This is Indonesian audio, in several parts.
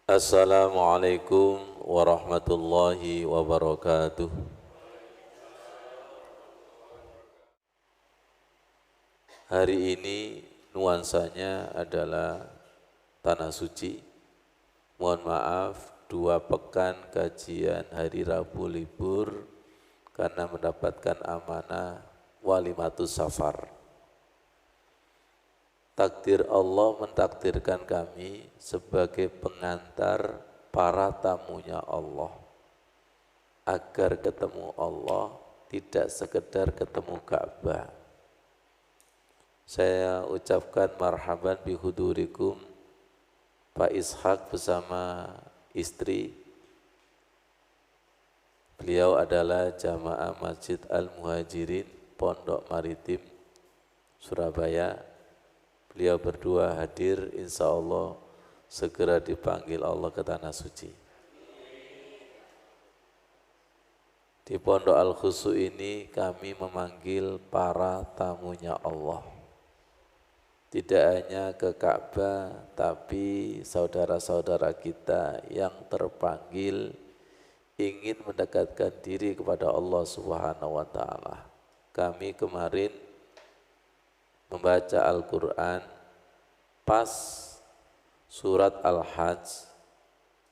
Assalamualaikum warahmatullahi wabarakatuh. Hari ini nuansanya adalah Tanah Suci. Mohon maaf, 2 pekan kajian hari Rabu libur karena mendapatkan amanah Walimatus Safar. Takdir Allah mentakdirkan kami sebagai pengantar para tamunya Allah agar ketemu Allah tidak sekedar ketemu Ka'bah. Saya ucapkan marhaban bihudurikum Pak Ishak bersama istri. Beliau adalah jamaah Masjid Al-Muhajirin Pondok Maritim Surabaya. Beliau berdua hadir, insya Allah segera dipanggil Allah ke Tanah Suci. Di Pondok Al-Khusu ini kami memanggil para tamunya Allah. Tidak hanya ke Ka'bah, tapi saudara-saudara kita yang terpanggil ingin mendekatkan diri kepada Allah Subhanahu wa Ta'ala. Kami kemarin membaca Al-Quran pas surat Al-Hajj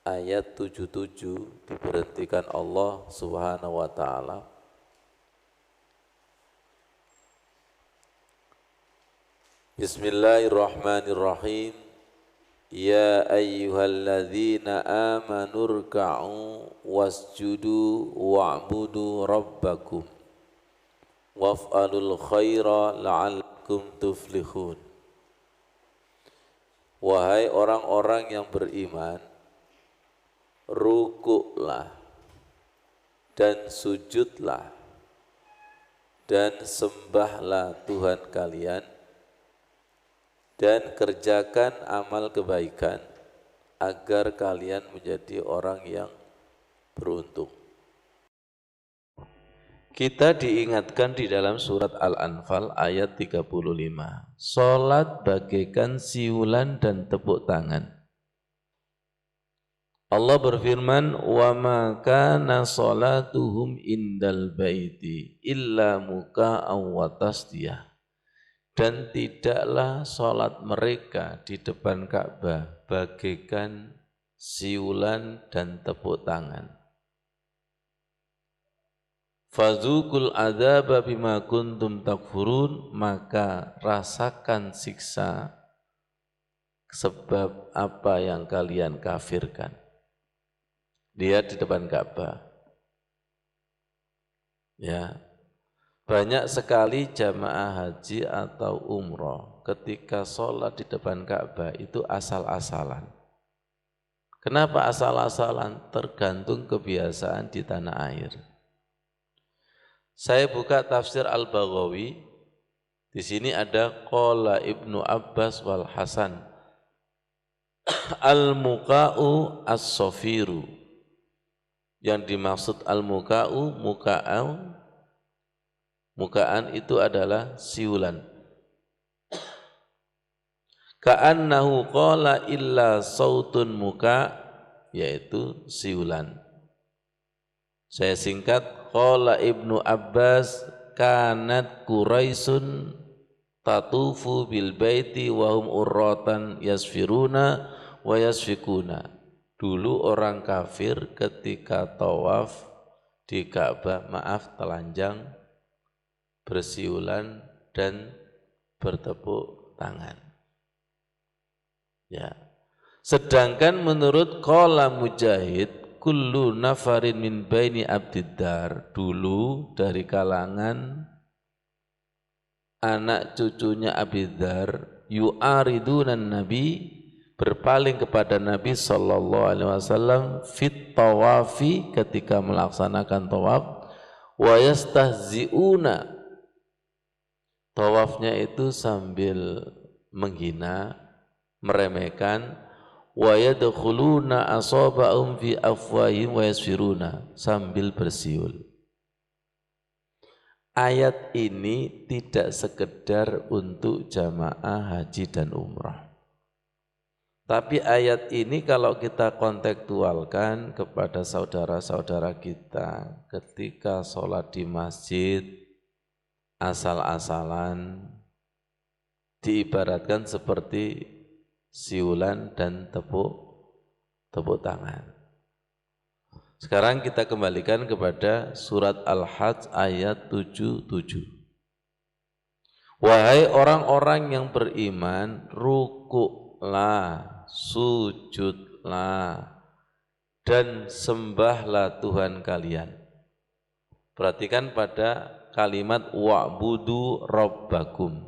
ayat 77 diberhentikan Allah Subhanahu wa Ta'ala. Bismillahirrahmanirrahim. Ya ayyuhalladzina amanu rka'u wasjudu wa'budu rabbakum waf'alul khaira la'allakum tuflihun. Wahai orang-orang yang beriman, rukuklah dan sujudlah dan sembahlah Tuhan kalian dan kerjakan amal kebaikan agar kalian menjadi orang yang beruntung. Kita diingatkan di dalam surat Al-Anfal ayat 35. Salat bagaikan siulan dan tepuk tangan. Allah berfirman, "Wa ma kana salatuhum indal baiti illa muka'aw wa tasdiyah." Dan tidaklah salat mereka di depan Ka'bah bagaikan siulan dan tepuk tangan. Fadzukul adzaba bima kuntum takfurun, maka rasakan siksa sebab apa yang kalian kafirkan. Lihat di depan Ka'bah. Ya. Banyak sekali jamaah haji atau umroh ketika sholat di depan Ka'bah itu asal-asalan. Kenapa asal-asalan? Tergantung kebiasaan di tanah air. Saya buka tafsir Al-Baghawi. Di sini ada qala Ibnu Abbas wal Hasan. Al-muka'u as-safiru. Yang dimaksud al-muka'u, mukaan itu adalah siulan. Ka'annahu qala illa sautun muka, yaitu siulan. Saya singkat, qala Ibnu Abbas kanat Quraisun tatufu bil baiti wa hum urratan yasfiruna wa yasfikuna. Dulu orang kafir ketika tawaf di Ka'bah, telanjang, bersiulan dan bertepuk tangan. Ya. Sedangkan menurut qala Mujahid, kullu nafarin min baini abdiddar, dulu dari kalangan anak cucunya Abidzar, yu'aridunan Nabi, berpaling kepada Nabi sallallahu alaihi wasallam fit tawafi, ketika melaksanakan tawaf, wa yastahzi'una, tawafnya itu sambil menghina, meremehkan, wa yadkhuluna asaba'um fi afwahim wa yasfiruna, sambil bersiul. Ayat ini tidak sekedar untuk jamaah haji dan umrah. Tapi ayat ini kalau kita kontekstualkan kepada saudara-saudara kita ketika sholat di masjid asal-asalan diibaratkan seperti siulan dan tepuk tangan. Sekarang kita kembalikan kepada surat Al-Hajj ayat 77. Wahai orang-orang yang beriman, rukuklah, sujudlah, dan sembahlah Tuhan kalian. Perhatikan pada kalimat wa'budu rabbakum.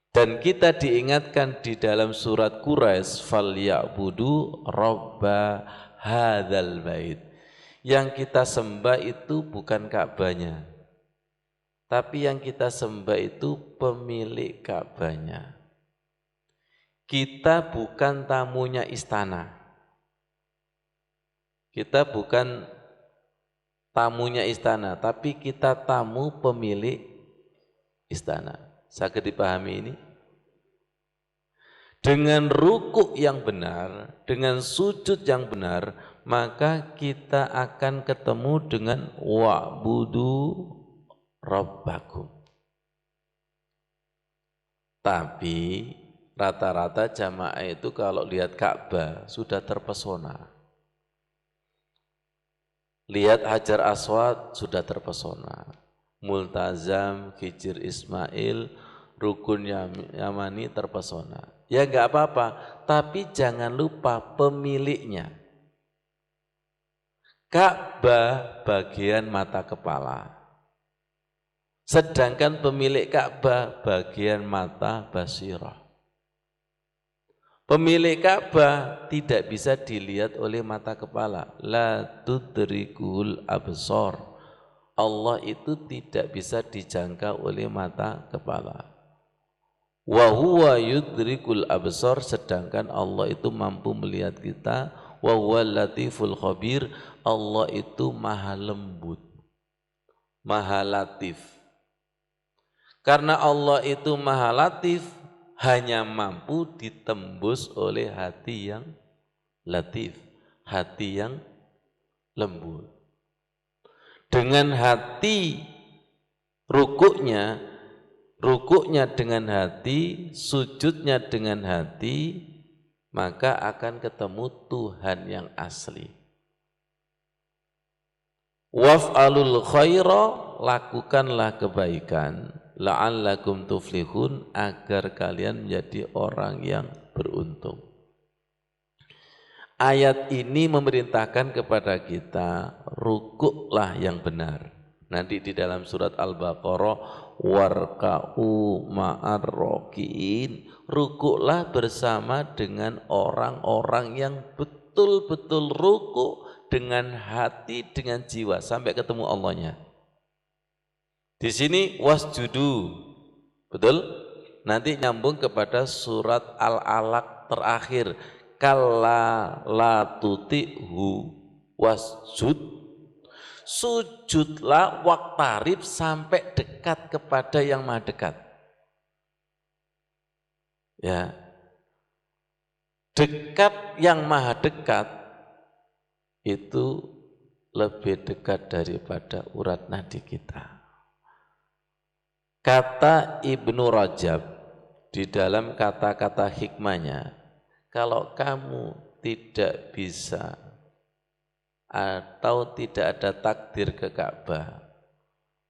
Dan kita diingatkan di dalam surat Quraisy, falyabudu rabba hadzal bait. Yang kita sembah itu bukan Ka'bahnya, tapi yang kita sembah itu pemilik Ka'bahnya. Kita bukan tamunya istana. Kita bukan tamunya istana, tapi kita tamu pemilik istana. Saged dipahami ini? Dengan rukuk yang benar, dengan sujud yang benar, maka kita akan ketemu dengan wa'budu rabbakum. Tapi rata-rata jamaah itu kalau lihat Ka'bah sudah terpesona. Lihat Hajar Aswad sudah terpesona. Multazam, Hijr Ismail, Rukun Yamani terpesona. Ya enggak apa-apa, tapi jangan lupa pemiliknya. Ka'bah bagian mata kepala. Sedangkan pemilik Ka'bah bagian mata basirah. Pemilik Ka'bah tidak bisa dilihat oleh mata kepala. La tudrikul absar. Allah itu tidak bisa dijangkau oleh mata kepala. Wa huwa yudrikul absar, sedangkan Allah itu mampu melihat kita. Wa huwal latiful khabir, Allah itu maha lembut, maha latif. Karena Allah itu maha latif, hanya mampu ditembus oleh hati yang latif, hati yang lembut. Dengan hati rukuknya dengan hati, sujudnya dengan hati, maka akan ketemu Tuhan yang asli. Waf'alul khaira, lakukanlah kebaikan, la'allakum tuflihun, agar kalian menjadi orang yang beruntung. Ayat ini memerintahkan kepada kita, rukuklah yang benar. Nanti di dalam surat Al-Baqarah, warka'u ma'ar roki'in, rukuklah bersama dengan orang-orang yang betul-betul rukuk dengan hati, dengan jiwa, sampai ketemu Allahnya. Di sini wasjudu, betul? Nanti nyambung kepada surat Al-Alaq terakhir, kalla la tuti'hu wasjud, sujudlah waqtarib, sampai dekat kepada yang maha dekat. Ya, dekat yang maha dekat itu lebih dekat daripada urat nadi kita. Kata Ibnu Rajab di dalam kata-kata hikmahnya, kalau kamu tidak bisa atau tidak ada takdir ke Ka'bah,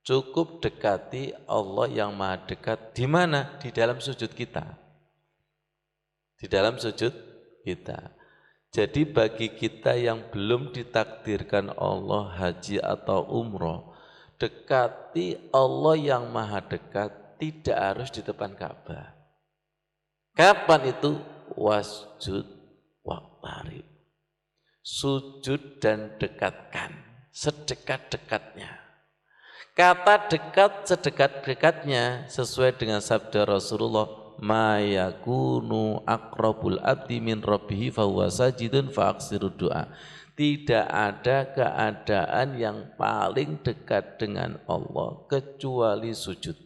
cukup dekati Allah yang maha dekat. Di mana? Di dalam sujud kita. Di dalam sujud kita. Jadi bagi kita yang belum ditakdirkan Allah haji atau umroh, dekati Allah yang maha dekat, tidak harus di depan Ka'bah. Kapan itu? Wasjud waqtarib. Sujud dan dekatkan, sedekat-dekatnya. Kata dekat, sedekat-dekatnya sesuai dengan sabda Rasulullah, ma yakunu aqrabul abdi min rabbih fa huwa sajidun fa aksiru du'a. Tidak ada keadaan yang paling dekat dengan Allah kecuali sujud.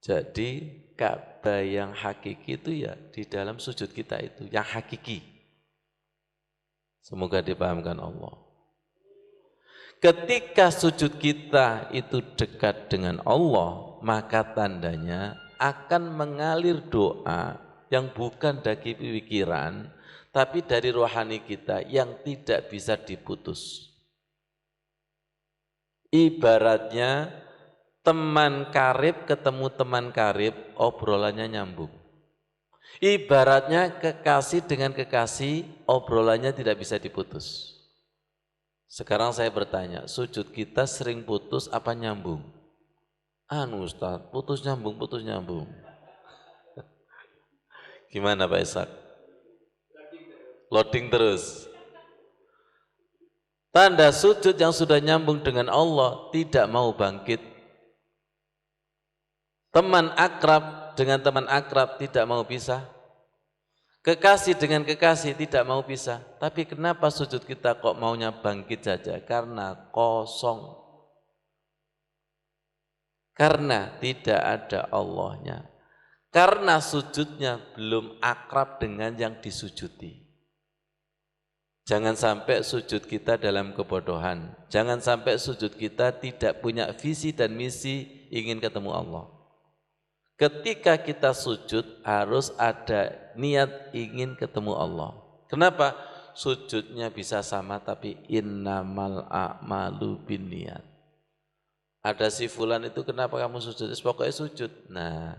Jadi Ka'bah yang hakiki itu ya di dalam sujud kita itu, yang hakiki. Semoga dipahamkan Allah. Ketika sujud kita itu dekat dengan Allah, maka tandanya akan mengalir doa yang bukan dari pikiran, tapi dari rohani kita yang tidak bisa diputus. Ibaratnya teman karib ketemu teman karib, obrolannya nyambung. Ibaratnya kekasih dengan kekasih, obrolannya tidak bisa diputus. Sekarang saya bertanya, sujud kita sering putus apa nyambung? Anu Ustaz, putus nyambung, putus nyambung. Gimana Pak Ishak? Loading terus. Tanda sujud yang sudah nyambung dengan Allah tidak mau bangkit. Teman akrab dengan teman akrab tidak mau pisah. Kekasih dengan kekasih tidak mau pisah. Tapi kenapa sujud kita kok maunya bangkit saja? Karena kosong. Karena tidak ada Allahnya. Karena sujudnya belum akrab dengan yang disujudi. Jangan sampai sujud kita dalam kebodohan. Jangan sampai sujud kita tidak punya visi dan misi ingin ketemu Allah. Ketika kita sujud harus ada niat ingin ketemu Allah. Kenapa? Sujudnya bisa sama tapi innamal a'malu binniyat. Ada si fulan itu kenapa kamu sujud? Pokoknya sujud. Nah,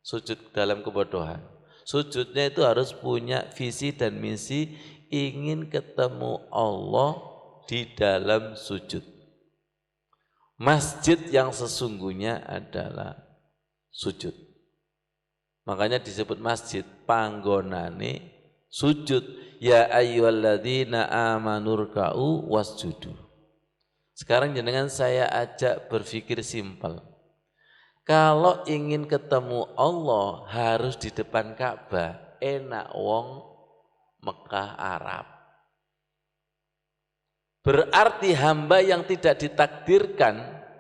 sujud dalam kebodohan. Sujudnya itu harus punya visi dan misi ingin ketemu Allah di dalam sujud. Masjid yang sesungguhnya adalah sujud. Makanya disebut masjid panggonane sujud. Ya ayyuhalladzina amanurka'u wasjudu. Sekarang jenengan saya ajak berpikir simpel. Kalau ingin ketemu Allah harus di depan Ka'bah, enak wong Mekah Arab. Berarti hamba yang tidak ditakdirkan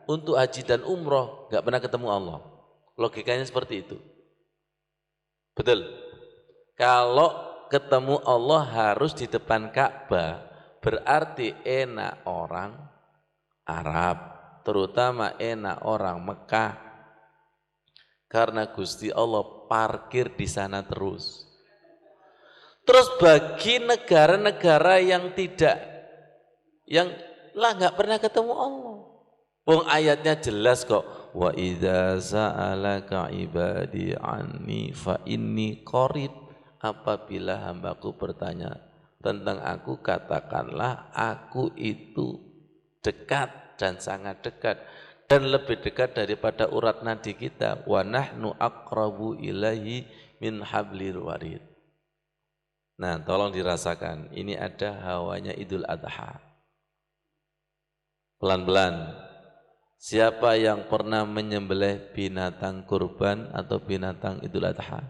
untuk haji dan umroh gak pernah ketemu Allah. Logikanya seperti itu. Betul. Kalau ketemu Allah harus di depan Ka'bah, berarti enak orang Arab, terutama enak orang Mekah. Karena Gusti Allah parkir di sana terus. Terus bagi negara-negara yang nggak pernah ketemu Allah. Wong ayatnya jelas kok. Wa idza sa'alaka ibadi anni fa inni qarib. Apabila hambaku bertanya tentang aku, katakanlah aku itu dekat dan sangat dekat dan lebih dekat daripada urat nadi kita. Wa nahnu aqrabu ilaihi min hablil warid. Nah, tolong dirasakan. Ini ada hawanya Idul Adha. Pelan-pelan. Siapa yang pernah menyembelih binatang kurban atau binatang Idul Adha?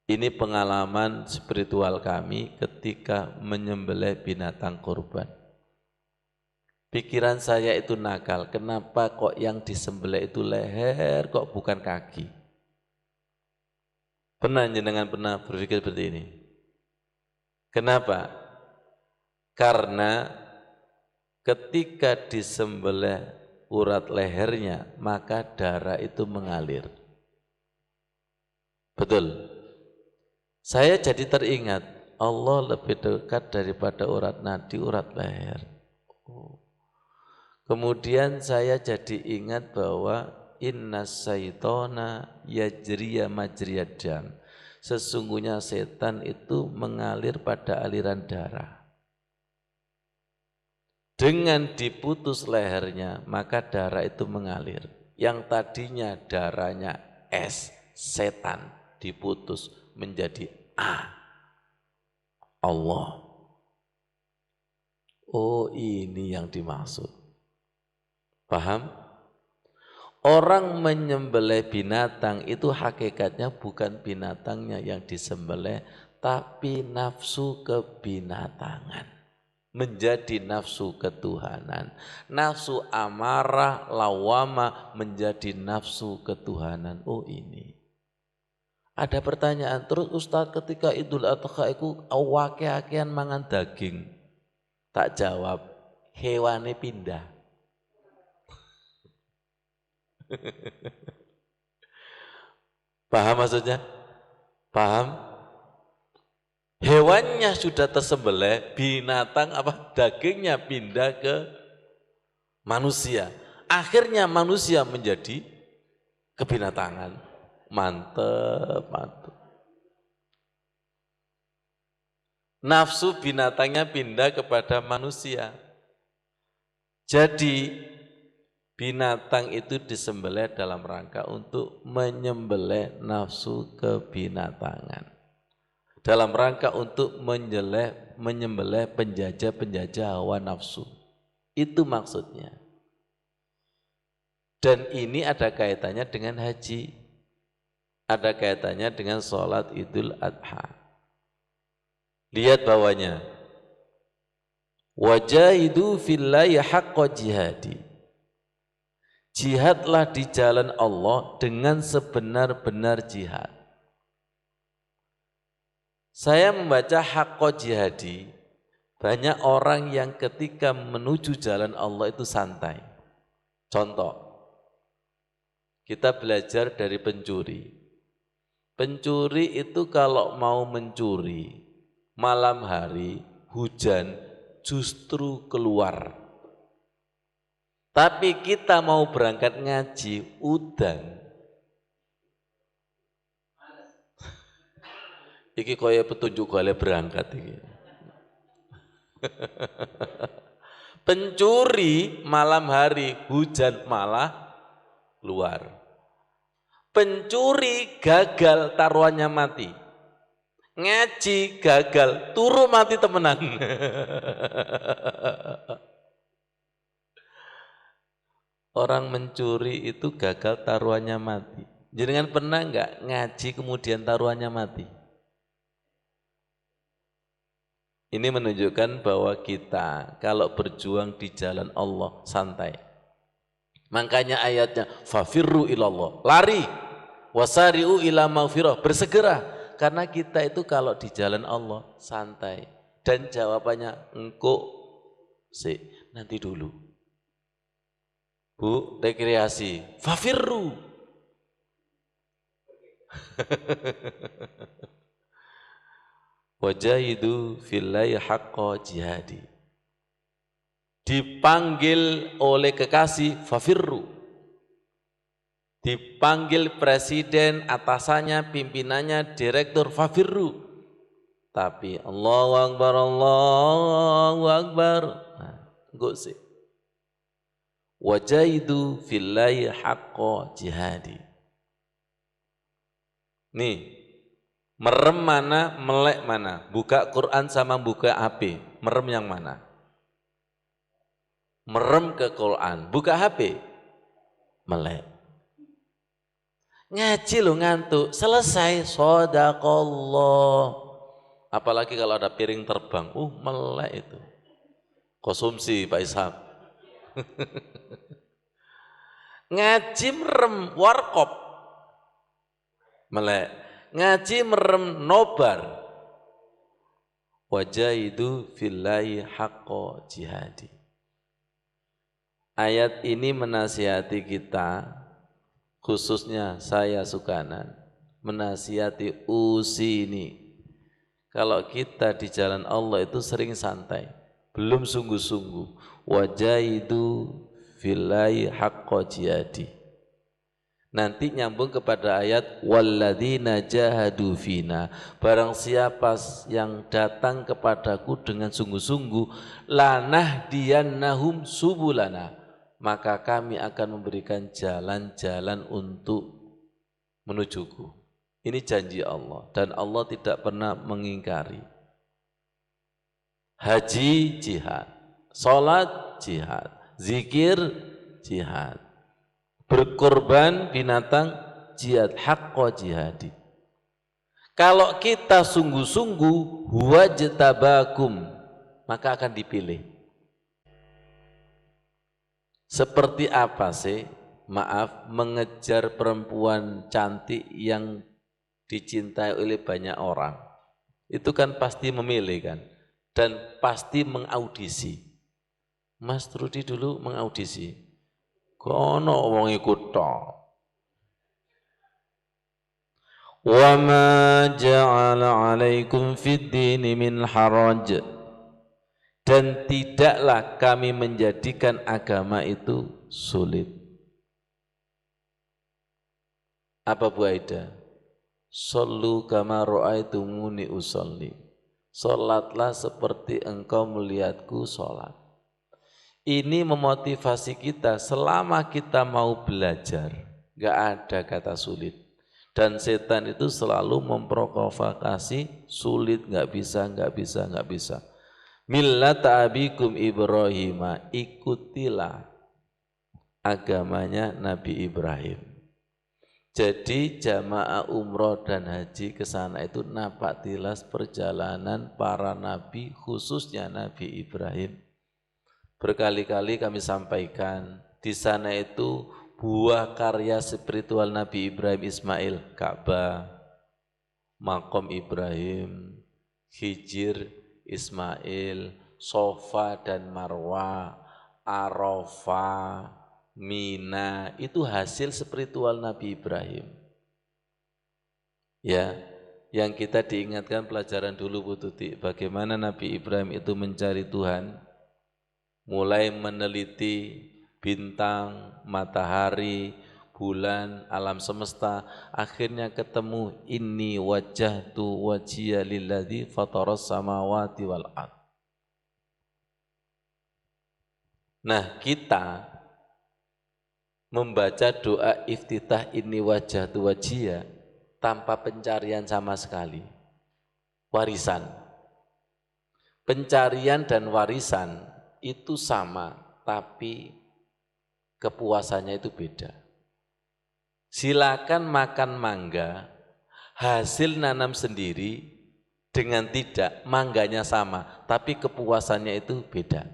Ini pengalaman spiritual kami ketika menyembelih binatang kurban. Pikiran saya itu nakal. Kenapa kok yang disembelih itu leher, kok bukan kaki? Pernah jenengan berpikir seperti ini? Kenapa? Karena ketika disembelih urat lehernya, maka darah itu mengalir. Betul. Saya jadi teringat, Allah lebih dekat daripada urat nadi, urat leher. Kemudian saya jadi ingat bahwa inna syaitona yajriya majriyad dam. Sesungguhnya setan itu mengalir pada aliran darah. Dengan diputus lehernya, maka darah itu mengalir. Yang tadinya darahnya es, setan, diputus menjadi Allah. Oh, ini yang dimaksud. Paham? Orang menyembelih binatang itu hakikatnya bukan binatangnya yang disembelih, tapi nafsu kebinatangan. menjadi nafsu ketuhanan. Nafsu amarah, lawama menjadi nafsu ketuhanan. Oh ini. Ada pertanyaan, terus Ustadz ketika Idul Adha itu awake-akean mangan daging. Tak jawab, hewane pindah. Paham maksudnya? Paham? Hewannya sudah tersembelih, binatang apa dagingnya pindah ke manusia. Akhirnya manusia menjadi kebinatangan. Mantep, mantep. Nafsu binatangnya pindah kepada manusia. Jadi binatang itu disembelih dalam rangka untuk menyembelih nafsu kebinatangan. Dalam rangka untuk menyembelih penjajah-penjajah hawa nafsu. Itu maksudnya. Dan ini ada kaitannya dengan haji. Ada kaitannya dengan sholat Idul Adha. Lihat bawahnya. Wajahidu fillahi haqqa jihadi. Jihadlah di jalan Allah dengan sebenar-benar jihad. Saya membaca haqqa jihadi, banyak orang yang ketika menuju jalan Allah itu santai. Contoh, kita belajar dari pencuri. Pencuri itu kalau mau mencuri, malam hari, hujan, justru keluar. Tapi kita mau berangkat ngaji, udan. Iki kaya petunjuk kali berangkat iki. Pencuri malam hari, hujan malah keluar. Pencuri gagal taruhannya mati. Ngaji gagal, turu mati temenan. Orang mencuri itu gagal taruhannya mati. Jenengan pernah enggak ngaji kemudian taruhannya mati? Ini menunjukkan bahwa kita kalau berjuang di jalan Allah santai. Makanya ayatnya fafirru ilallah, lari, wasari'u ila maghfirah, bersegera. Karena kita itu kalau di jalan Allah santai. Dan jawabannya engkau sih nanti dulu. Bu, rekreasi, fafirru. Wajahidu fillahi haqqa jihadi. Dipanggil oleh kekasih, fafirru. Dipanggil presiden, atasannya, pimpinannya, direktur, fafirru. Tapi Allahu Akbar, Allahu Akbar. Nah, enggak sih. Wajahidu fillahi haqqa jihadi. Nih, merem mana, melek mana? Buka Quran sama buka HP, merem yang mana? Merem ke Quran, buka HP, melek. Ngaji lo ngantuk, selesai, shadaqallah. Apalagi kalau ada piring terbang, melek itu. Konsumsi Pak Ishak. Ngaji merem, warkop, melek. Ngaji merem, nobar. Wajahidu fillahi haqqa jihadi. Ayat ini menasihati kita, khususnya saya Sukanan, menasihati usini. Kalau kita di jalan Allah itu sering santai, belum sungguh-sungguh. Wajahidu fillahi haqqa jihadi. Nanti nyambung kepada ayat walladzina jahadu fina. Barang siapa yang datang kepadaku dengan sungguh-sungguh, lanahdiyannahum subulana, maka kami akan memberikan jalan-jalan untuk menujuku. Ini janji Allah dan Allah tidak pernah mengingkari. Haji jihad, salat jihad, zikir jihad, berkorban binatang jihad, haqqa jihadi. Kalau kita sungguh-sungguh, huwa jatabakum, maka akan dipilih. Seperti apa sih, maaf, mengejar perempuan cantik yang dicintai oleh banyak orang? Itu kan pasti memilih kan, dan pasti mengaudisi. Mas Rudi dulu mengaudisi, kono wong ikut tok. Wa ma ja'ala 'alaikum fid dini min haraj. Dan tidaklah kami menjadikan agama itu sulit. Apa Bu Aida? Sallu kama ra'aitumuni usolli. Salatlah seperti engkau melihatku salat. Ini memotivasi kita selama kita mau belajar, gak ada kata sulit. Dan setan itu selalu memprovokasi sulit, gak bisa, gak bisa, gak bisa. Millata abikum Ibrahim, ikutilah agamanya Nabi Ibrahim. Jadi jamaah umroh dan haji ke sana itu napak tilas perjalanan para nabi, khususnya Nabi Ibrahim. Berkali-kali kami sampaikan, di sana itu buah karya spiritual Nabi Ibrahim Ismail, Ka'bah, Maqam Ibrahim, Hijir Ismail, Sofa dan Marwa, Arafah, Mina, itu hasil spiritual Nabi Ibrahim. Ya, yang kita diingatkan pelajaran dulu Bu Tuti, bagaimana Nabi Ibrahim itu mencari Tuhan, mulai meneliti bintang, matahari, bulan, alam semesta, akhirnya ketemu inni wajjahtu wajhiya lilladzi fataras samawati wal ard. Nah, kita membaca doa iftitah inni wajjahtu wajhiya tanpa pencarian sama sekali. Warisan. Pencarian dan warisan itu sama, tapi kepuasannya itu beda. Silakan makan mangga, hasil nanam sendiri dengan tidak, mangganya sama, tapi kepuasannya itu beda.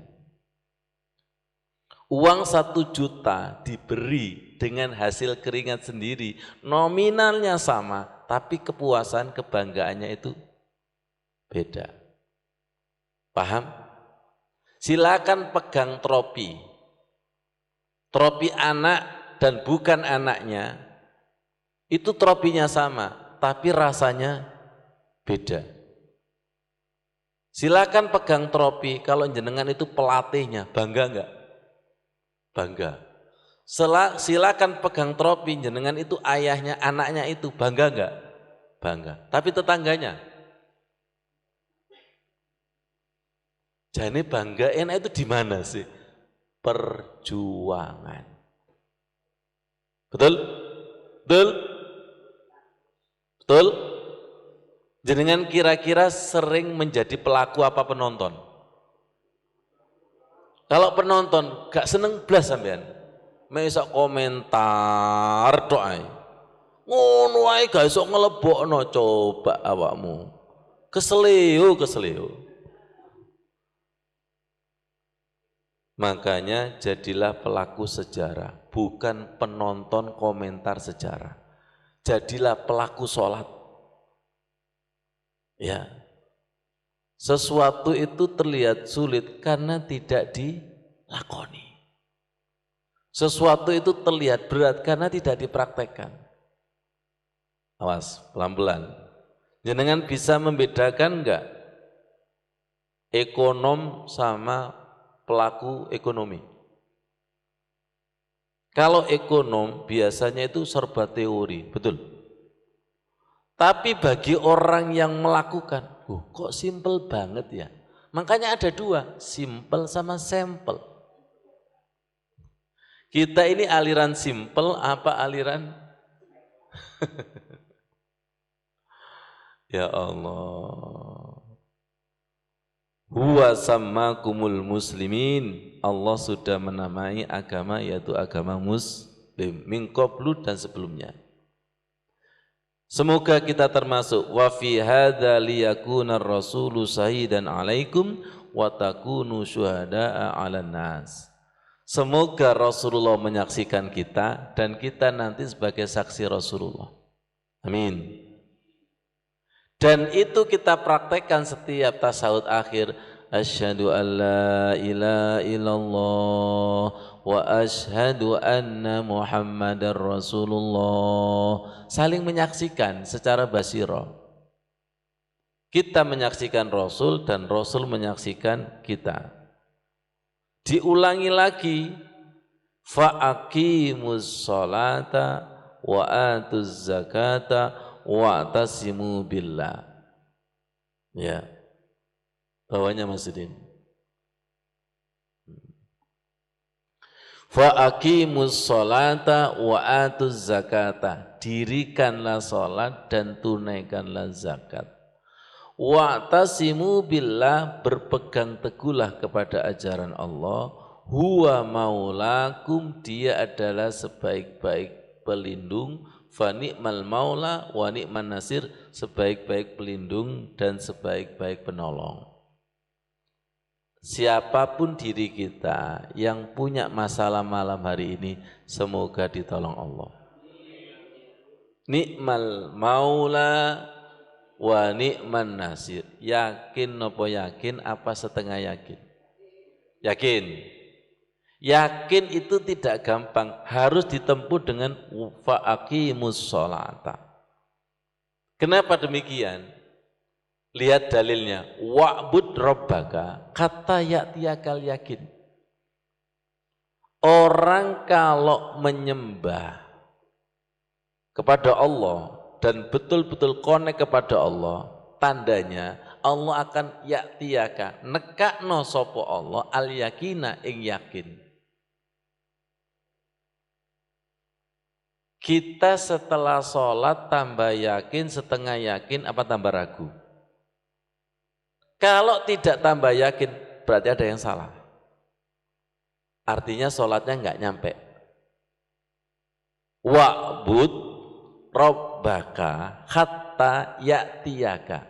Uang 1 juta diberi dengan hasil keringat sendiri, nominalnya sama, tapi kepuasan, kebanggaannya itu beda. Paham? Silakan pegang tropi. Tropi anak dan bukan anaknya, itu tropinya sama, tapi rasanya beda. Silakan pegang tropi, kalau jenengan itu pelatihnya, bangga enggak? Bangga. Silakan pegang tropi, jenengan itu ayahnya, anaknya itu, bangga enggak? Bangga. Tapi tetangganya, jadi bangga enak itu di mana sih? Perjuangan. Betul? Betul? Betul? Jenengan kira-kira sering menjadi pelaku apa penonton? Kalau penonton gak seneng blas sampean. Mesok komentar doa. Ngono ae gak iso ngelebokno, coba awakmu. Keseleo. Makanya jadilah pelaku sejarah, bukan penonton komentar sejarah. Jadilah pelaku sholat. Ya, sesuatu itu terlihat sulit karena tidak dilakoni. Sesuatu itu terlihat berat karena tidak dipraktekkan. Awas, pelan-pelan. Jenengan bisa membedakan enggak ekonom sama pelaku ekonomi? Kalau ekonom biasanya itu serba teori, betul? Tapi bagi orang yang melakukan, kok simple banget ya? Makanya ada 2, simple sama sampel. Kita ini aliran simple apa aliran? Ya Allah. Huwa sammakumul muslimin. Allah sudah menamai agama yaitu agama muslim min qablu dan sebelumnya. Semoga kita termasuk wa fi hadza liyakuna ar-rasulu shahidan 'alaikum wa takunu syuhada'a 'alan nas. Semoga Rasulullah menyaksikan kita dan kita nanti sebagai saksi Rasulullah. Amin. Dan itu kita praktekkan setiap tasyahud akhir. Asyhadu an la ilaha illallah wa asyhadu anna Muhammadar Rasulullah. Saling menyaksikan secara basirah. Kita menyaksikan Rasul dan Rasul menyaksikan kita. Diulangi lagi, fa'aqimus sholata wa atuz zakata wa'tasimu billah. Ya, bawahnya Mas Udin. Fa'aqimus sholata wa atuz zakata. Dirikanlah sholat dan tunaikanlah zakat. Wa'tasimu billah, berpegang teguhlah kepada ajaran Allah. Huwa maulakum, dia adalah sebaik-baik pelindung. Fa ni'mal maula wa ni'man nasir, sebaik-baik pelindung dan sebaik-baik penolong. Siapapun diri kita yang punya masalah malam hari ini, semoga ditolong Allah. Ni'mal maula wa ni'man nasir. Yakin nopo yakin, apa setengah yakin? Yakin. Yakin itu tidak gampang, harus ditempuh dengan fa'aqimus sholata. Kenapa demikian? Lihat dalilnya. Wa'bud rabbaka, kata ya'tiyakal yakin. Orang kalau menyembah kepada Allah dan betul-betul connect kepada Allah, tandanya Allah akan ya'tiyaka, nekakno sapa Allah al yakina ing yakin. Kita setelah sholat tambah yakin, setengah yakin, apa tambah ragu? Kalau tidak tambah yakin, berarti ada yang salah. Artinya sholatnya enggak nyampe. Wa'bud rabbaka hatta ya'tiyaka.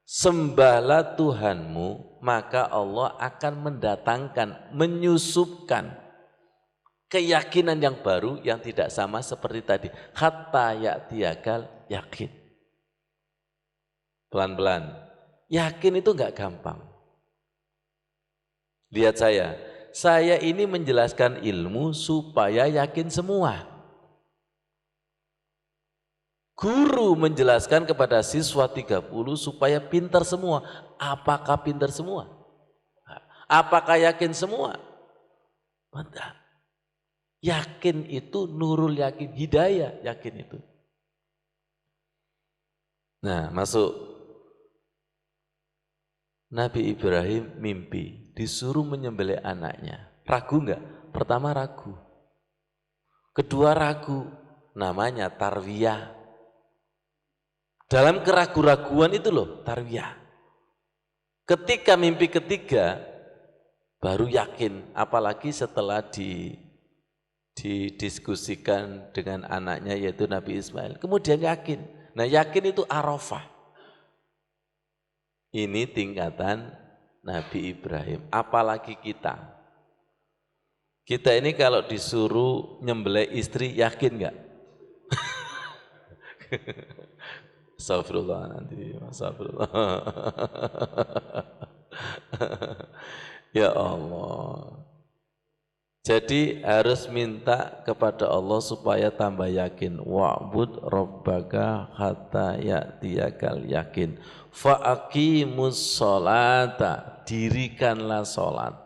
Sembahlah Tuhanmu, maka Allah akan mendatangkan, menyusupkan keyakinan yang baru yang tidak sama seperti tadi. Hatta ya'tiyakal yakin. Pelan-pelan. Yakin itu enggak gampang. Lihat saya ini menjelaskan ilmu supaya yakin semua. Guru menjelaskan kepada siswa 30 supaya pintar semua. Apakah pintar semua? Apakah yakin semua? Tidak. Yakin itu nurul yakin, hidayah yakin itu. Nah, masuk. Nabi Ibrahim mimpi, disuruh menyembelih anaknya. Ragu enggak? Pertama ragu. Kedua ragu, namanya tarwiyah. Dalam keraguan-raguan itu loh, tarwiyah. Ketika mimpi ketiga, baru yakin, apalagi setelah didiskusikan dengan anaknya yaitu Nabi Ismail. Kemudian yakin. Nah yakin itu Arafah. Ini tingkatan Nabi Ibrahim. Apalagi kita. Kita ini kalau disuruh nyembelih istri, yakin enggak? Astagfirullah nanti, astagfirullah. Ya Allah. Jadi harus minta kepada Allah supaya tambah yakin. Wa'bud rabbaka hatta ya'tiyakal yakin. Fa'aqimus sholata, dirikanlah sholat.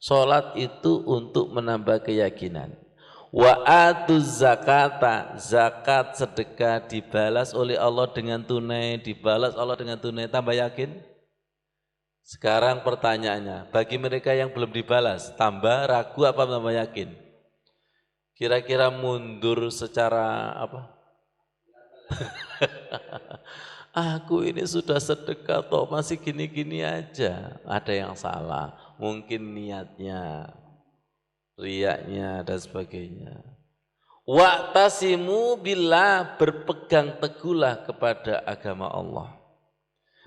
Sholat itu untuk menambah keyakinan. Wa atuz zakata, zakat sedekah dibalas oleh Allah dengan tunai, dibalas Allah dengan tunai, tambah yakin? Sekarang pertanyaannya, bagi mereka yang belum dibalas, tambah ragu apa tambah yakin? Kira-kira mundur secara apa? Aku ini sudah sedekah toh masih gini-gini aja. Ada yang salah, mungkin niatnya, riyaknya dan sebagainya. Wa'tasimu billah, berpegang teguhlah kepada agama Allah.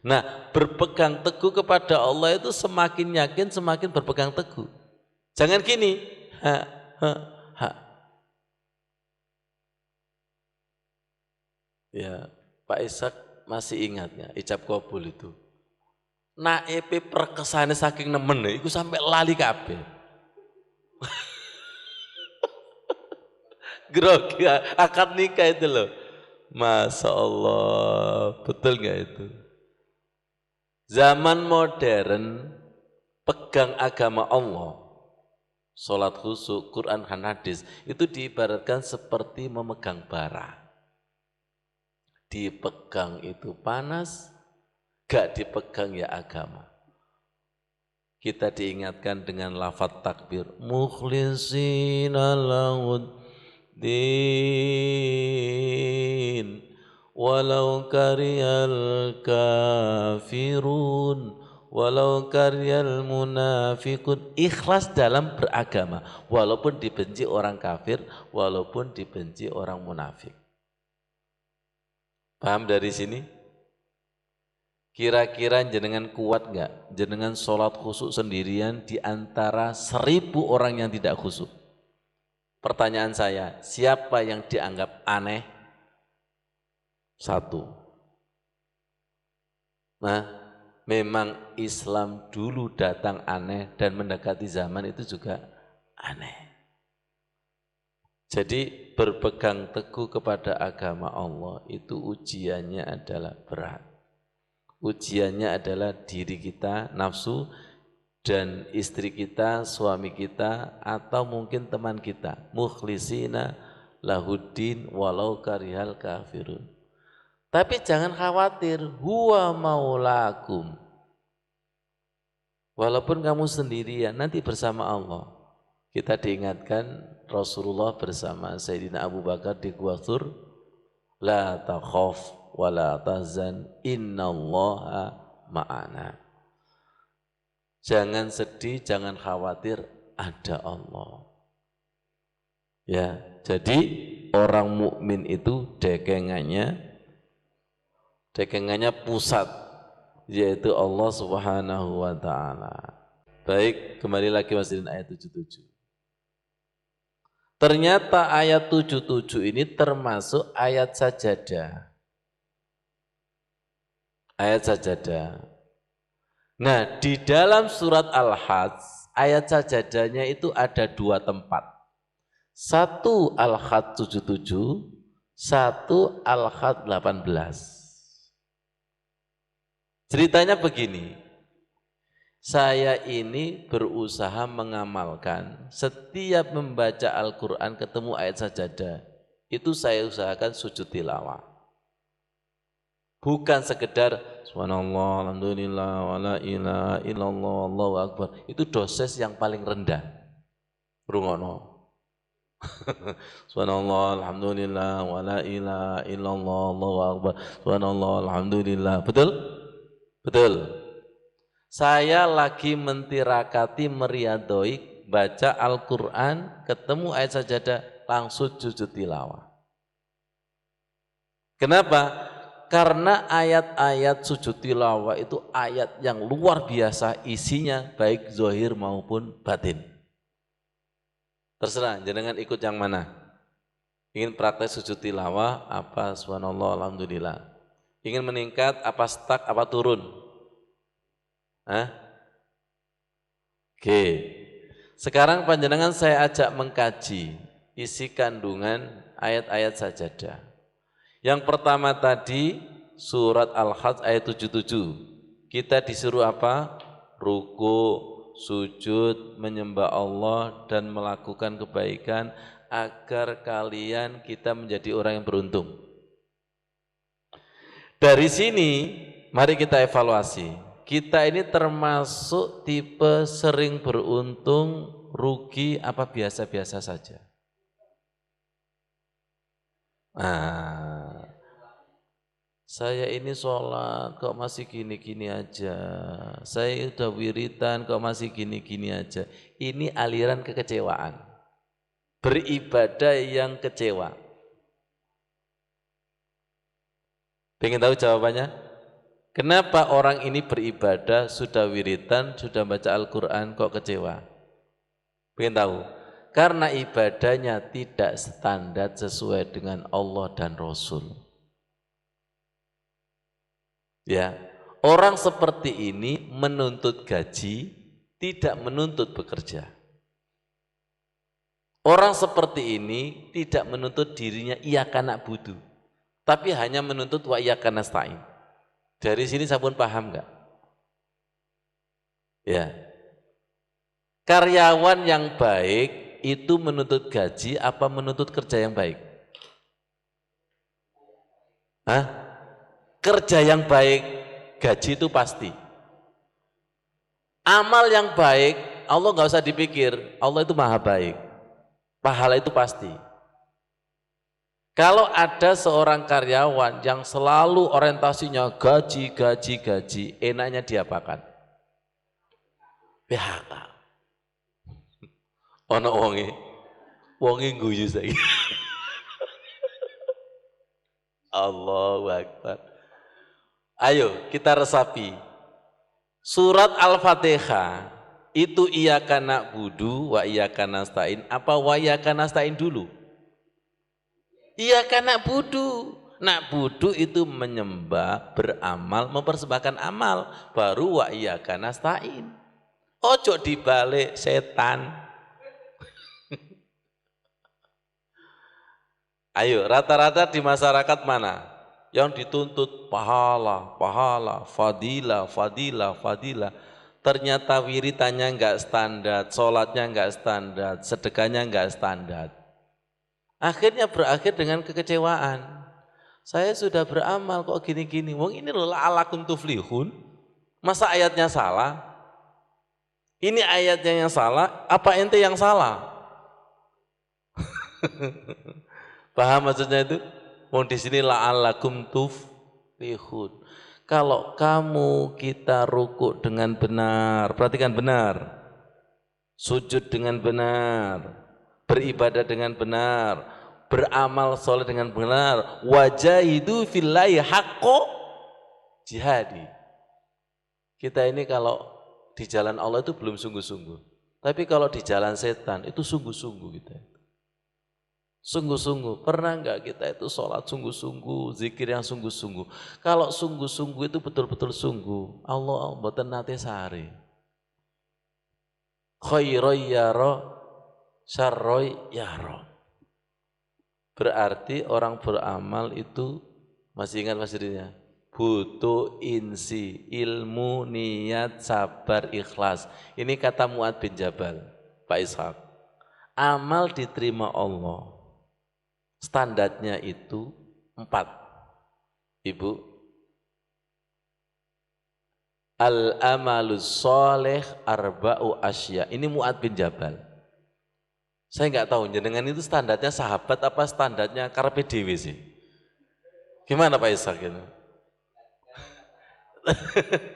Nah, berpegang teguh kepada Allah itu semakin yakin, semakin berpegang teguh. Jangan gini, ha, ha, ha. Ya, Pak Ishak masih ingatnya, ijab kabul itu. Naepe perkesane saking nemen, itu sampai lali kabeh. Grogi akad nikah itu loh. Masya Allah, betul nggak itu? Zaman modern, pegang agama Allah, sholat khusyuk, Quran, hadis, itu diibaratkan seperti memegang bara. Dipegang itu panas, gak dipegang ya agama. Kita diingatkan dengan lafaz takbir, mukhlisina lahuddin walau kariyal kafirun walau kariyal munafikun. Ikhlas dalam beragama walaupun dibenci orang kafir, walaupun dibenci orang munafik. Paham dari sini? Kira-kira jenengan kuat nggak? Jenengan sholat khusyuk sendirian di antara 1000 orang yang tidak khusyuk. Pertanyaan saya, siapa yang dianggap aneh? 1. Nah, memang Islam dulu datang aneh dan mendekati zaman itu juga aneh. Jadi berpegang teguh kepada agama Allah itu ujiannya adalah berat. Ujiannya adalah diri kita, nafsu, dan istri kita, suami kita, atau mungkin teman kita. Mukhlisina lahuddin walau karihal kafirun. Tapi jangan khawatir, huwa maulakum. Walaupun kamu sendirian, nanti bersama Allah. Kita diingatkan Rasulullah bersama Sayyidina Abu Bakar di Gua Thur, la takhaf wa la tahzan innallaha ma'ana. Jangan sedih, jangan khawatir, ada Allah. Ya, jadi orang mukmin itu dekengannya pusat, yaitu Allah Subhanahu wa taala. Baik, kembali lagi masjidin ayat 77. Ternyata ayat 77 ini termasuk ayat sajadah. Ayat sajadah. Nah, di dalam surat Al-Hajj, ayat sajadahnya itu ada 2 tempat. 1 Al-Hajj 77, 1 Al-Hajj 18. Ceritanya begini, saya ini berusaha mengamalkan setiap membaca Al-Quran ketemu ayat sajadah, itu saya usahakan sujud tilawah. Bukan sekedar subhanallah, alhamdulillah, wa la ilaha illallah, Allahu akbar. Itu dosis yang paling rendah. Rungono. Subhanallah, alhamdulillah, wa la ilaha illallah, Allahu akbar. Subhanallah, alhamdulillah. Betul? Betul. Saya lagi mentirakati meriadoi baca Al-Quran, ketemu ayat sajadah, langsung sujud tilawah. Kenapa? Karena ayat-ayat sujud tilawah itu ayat yang luar biasa isinya, baik zahir maupun batin. Terserah, jenengan ikut yang mana. Ingin praktek sujud tilawah, apa subhanallah, alhamdulillah. Ingin meningkat, apa stuck, apa turun? Hah? Oke. Sekarang panjenengan saya ajak mengkaji isi kandungan ayat-ayat sajadah. Yang pertama tadi surat Al-Hajj ayat 77. Kita disuruh apa? Ruku, sujud, menyembah Allah dan melakukan kebaikan agar kalian kita menjadi orang yang beruntung. Dari sini mari kita evaluasi. Kita ini termasuk tipe sering beruntung, rugi, apa biasa-biasa saja? Nah, saya ini sholat kok masih gini-gini aja. Saya udah wiridan kok masih gini-gini aja. Ini aliran kekecewaan. Beribadah yang kecewa. Pengen tahu jawabannya? Kenapa orang ini beribadah, sudah wiritan, sudah baca Al-Quran, kok kecewa? Pengen tahu? Karena ibadahnya tidak standar sesuai dengan Allah dan Rasul. Ya, orang seperti ini menuntut gaji, tidak menuntut bekerja. Orang seperti ini tidak menuntut dirinya iyyaka na'budu, tapi hanya menuntut wa iyyaka nasta'in. Dari sini sabun paham nggak? Ya. Karyawan yang baik itu menuntut gaji apa menuntut kerja yang baik? Hah? Kerja yang baik, gaji itu pasti. Amal yang baik, Allah nggak usah dipikir, Allah itu maha baik. Pahala itu pasti. Kalau ada seorang karyawan yang selalu orientasinya gaji, enaknya diapakan? PHK. Ono wonge guyu saiki. Allahu Akbar. Ayo kita resapi. Surat Al-Fatihah itu iyyaka na'budu wa iyyaka nasta'in apa wa iyyaka nasta'in dulu? Iyyaka na'budu. Na'budu itu menyembah, beramal, mempersembahkan amal. Baru wa iyyaka nasta'in. Ojo dibalik setan. Ayo, rata-rata di masyarakat mana? Yang dituntut pahala, fadilah. Ternyata wiritannya enggak standar, sholatnya enggak standar, sedekahnya enggak standar. Akhirnya berakhir dengan kekecewaan. Saya sudah beramal kok gini-gini. Wong ini loh la'allakum tuflihun. Masa ayatnya salah? Ini ayatnya yang salah, apa ente yang salah? Paham maksudnya itu? Wong di sini la'allakum tuflihun. Kalau kita rukuk dengan benar, perhatikan benar. Sujud dengan benar. Beribadah dengan benar, beramal soleh dengan benar, wajahidu fillahi haqqo jihadi. Kita ini kalau di jalan Allah itu belum sungguh-sungguh, tapi kalau di jalan setan itu sungguh-sungguh kita. Sungguh-sungguh, pernah enggak kita itu sholat sungguh-sungguh, zikir yang sungguh-sungguh? Kalau sungguh-sungguh itu betul-betul sungguh, Allah mboten nate sare. Khairoy yaro syarroy yaro. Berarti orang beramal itu, masih ingat mas dirinya? Butuh insi, ilmu, niat, sabar, ikhlas. Ini kata Mu'ad bin Jabal, Pak Ishaq. Amal diterima Allah. Standarnya itu 4. Ibu. Al-amalus soleh arba'u asya. Ini Mu'ad bin Jabal. Saya nggak tahu, jenengan itu standarnya sahabat apa standarnya karpe dewe sih? Gimana Pak Ishak itu?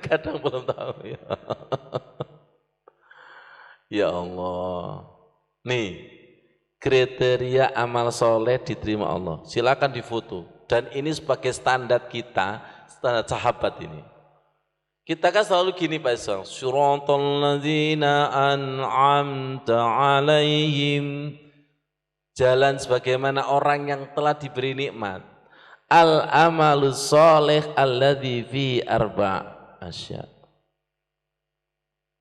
Kadang belum tahu ya. Ya Allah. Nih, kriteria amal soleh diterima Allah. Silakan difoto. Dan ini sebagai standar kita, standar sahabat ini. Kita kan selalu gini Pak Isang, syuratul ladzina an'amta alaihim, jalan sebagaimana orang yang telah diberi nikmat. Al amalus soleh alladzi fi arba' asya.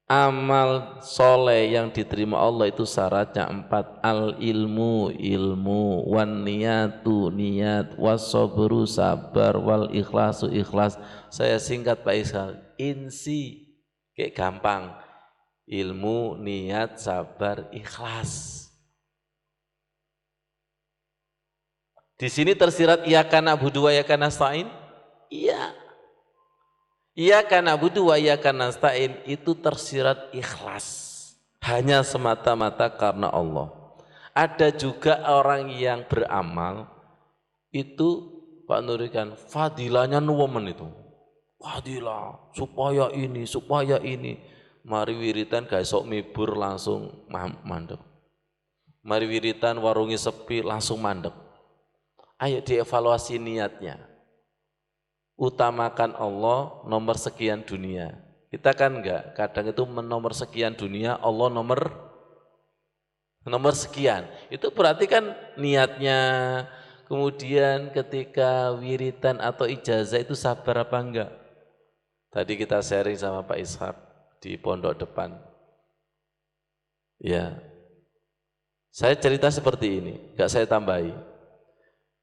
Amal soleh yang diterima Allah itu syaratnya 4. Al ilmu, wan niyatu, niat, wasobru, sabar, wal ikhlasu, ikhlas. Saya singkat Pak Ishak, insi, kayak gampang. Ilmu, niat, sabar, ikhlas. Di sini tersirat iyyaka na'budu wa iyyaka nasta'in? Iya. Iyyaka na'budu wa iyyaka nasta'in itu tersirat ikhlas. Hanya semata-mata karena Allah. Ada juga orang yang beramal itu Pak Nurikan fadilahnya nuwemen itu. Fadilah supaya ini. Mari wiritan gak esok mibur langsung mandek. Mari wiritan warungi sepi langsung mandek. Ayo dievaluasi niatnya. utamakan Allah nomor sekian dunia. Kita kan enggak, kadang itu nomor sekian dunia, Allah nomor sekian. Itu berarti kan niatnya, kemudian ketika wiritan atau ijazah itu sabar apa enggak? Tadi kita sharing sama Pak Ishak di pondok depan. Ya, saya cerita seperti ini, enggak saya tambahi.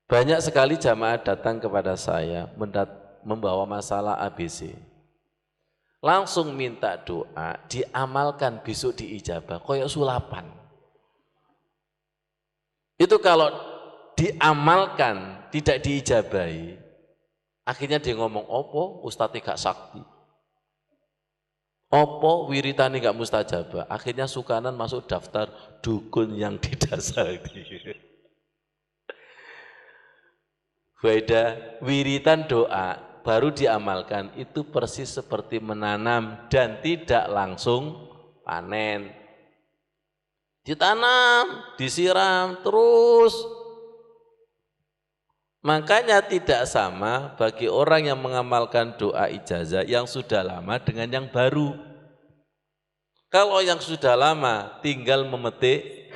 Banyak sekali jamaah datang kepada saya membawa masalah ABC. Langsung minta doa, diamalkan besok diijabah, koyok sulapan. Itu kalau diamalkan, tidak diijabahi, akhirnya dia ngomong, opo ustadz gak sakti, opo wiritani gak mustajabah, akhirnya Sukanan masuk daftar dukun yang tidak sakti. Beda wiritan doa baru diamalkan itu persis seperti menanam dan tidak langsung panen. Ditanam, disiram terus. Makanya tidak sama bagi orang yang mengamalkan doa ijazah yang sudah lama dengan yang baru. Kalau yang sudah lama tinggal memetik,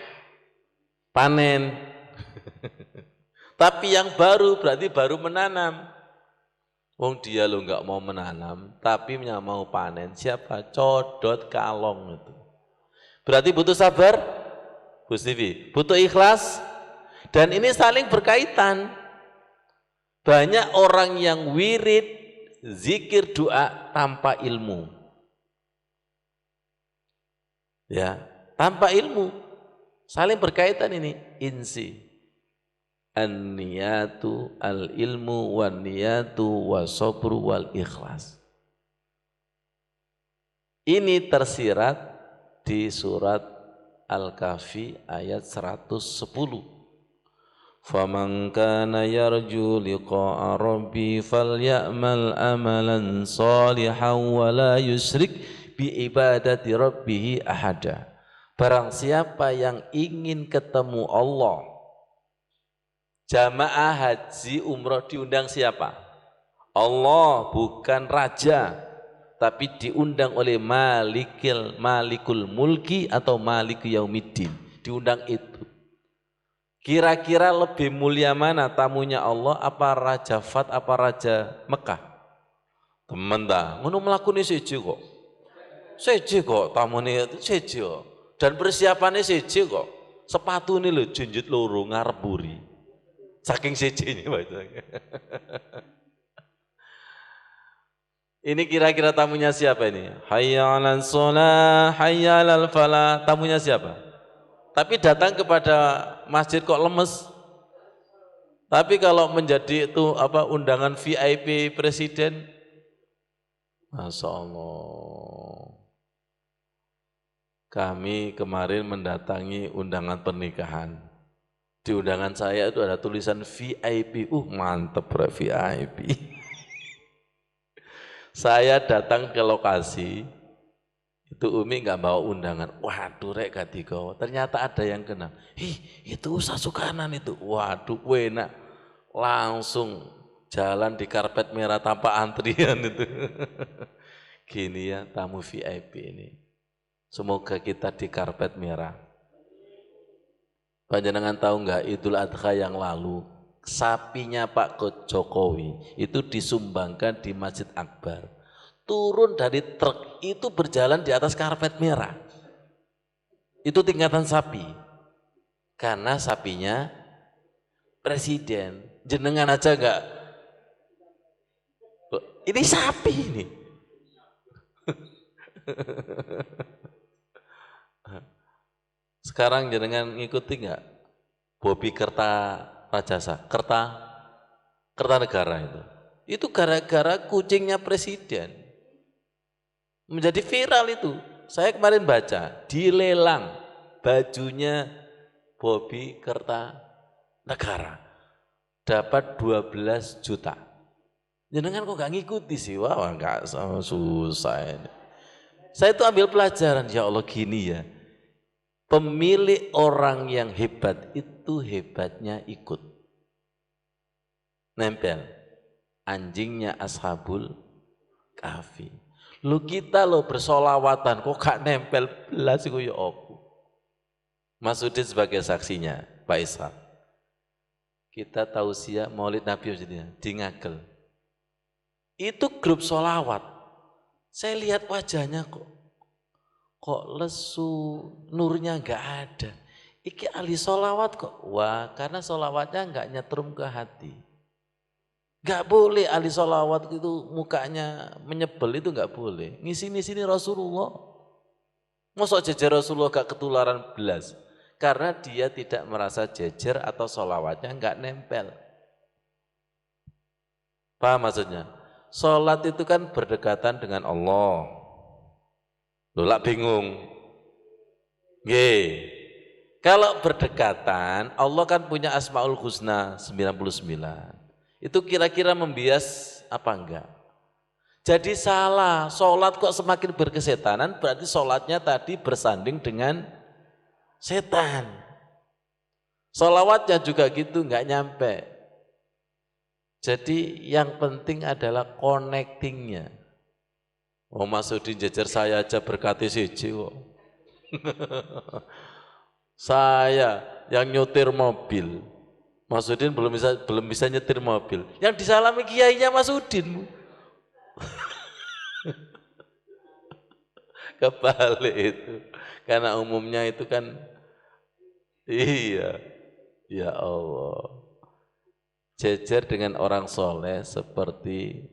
panen. Tapi yang baru berarti baru menanam. Wong dia lo nggak mau menanam, tapi mau panen. Siapa? Codot kalong itu. Berarti butuh sabar, Bu Stivi, butuh ikhlas, dan ini saling berkaitan. Banyak orang yang wirid, zikir, doa tanpa ilmu. Ya, tanpa ilmu, saling berkaitan ini. Insi, an-niyatu al-ilmu wan-niyatu was-sabru wal-ikhlas. Ini tersirat di surat Al-Kahfi ayat 110. Faman kana yarju liqa'a rabbi falyamal amalan salihan wa la yusyrik bi ibadati rabbih ahada. Barang siapa yang ingin ketemu Allah, jamaah haji umroh diundang siapa? Allah, bukan raja, tapi diundang oleh malikul mulki atau malik yaumiddin, diundang itu. Kira-kira lebih mulia mana tamunya Allah, apa Raja Fat, apa Raja Mekah? Temen ta, ngono mlakune siji kok. Siji kok tamune siji kok. Dan persiapannya siji kok. Sepatune lho jenjit loro ngarep buri. Saking sijine bacanya. Ini kira-kira tamunya siapa ini? Hayya 'alas shalah, hayya 'alal falah. Tamunya siapa? Tapi datang kepada masjid kok lemes. Tapi kalau menjadi itu undangan VIP presiden, Masya Allah. Kami kemarin mendatangi undangan pernikahan. Di undangan saya itu ada tulisan VIP. Mantep VIP. Saya datang ke lokasi, itu Umi nggak bawa undangan. Waduh rek gatigo. Ternyata ada yang kenal. Itu Ustaz Sukanan itu. Waduh enak. Langsung jalan di karpet merah tanpa antrian itu. Gini ya tamu VIP ini. Semoga kita di karpet merah. Panjenengan tahu nggak Idul Adha yang lalu sapinya Pak Jokowi itu disumbangkan di Masjid Akbar. Turun dari truk itu berjalan di atas karpet merah. Itu tingkatan sapi. Karena sapinya presiden. Jenengan aja enggak. Ini sapi ini. Sekarang jenengan ngikuti enggak? Bobi Kertarajasa, Kertanegara itu. Itu gara-gara kucingnya presiden. Menjadi viral itu. Saya kemarin baca, dilelang bajunya Bobi Kertanegara. Dapat 12 juta. Jangan kok gak ngikuti sih, wah gak susah ini. Saya itu ambil pelajaran, ya Allah gini ya. Pemilik orang yang hebat itu hebatnya ikut. Nempel. anjingnya Ashabul Kahfi. Lu kita lo bersolawatan kok gak nempel belas iku ya apa? Mas Udin sebagai saksinya, Pak Ishak. Kita tausiah Maulid Nabi jadinya di Ngagel. Itu grup solawat. Saya lihat wajahnya kok lesu, nurnya enggak ada. Iki ahli solawat kok. Wah, karena solawatnya enggak nyetrum ke hati. Enggak boleh ahli solawat itu mukanya menyebel, itu enggak boleh. Ngisi-ngisi Rasulullah. Masa jejer Rasulullah gak ketularan belas. Karena dia tidak merasa jejer atau solawatnya enggak nempel. Paham maksudnya? Sholat itu kan berdekatan dengan Allah. Loh, bingung. Nggih. Kalau berdekatan, Allah kan punya Asmaul Husna 99. Itu kira-kira membias apa enggak? Jadi salah, sholat kok semakin berkesetanan, berarti sholatnya tadi bersanding dengan setan. Sholawatnya juga gitu, enggak nyampe. Jadi yang penting adalah connectingnya. Oh, Mas Udin jejer saya aja berkati siji kok. Saya yang nyetir mobil, Mas Udin belum bisa nyetir mobil. Yang disalami kiainya Mas Udin. Kebalik itu. Karena umumnya itu kan iya. Ya Allah. Jejer dengan orang soleh seperti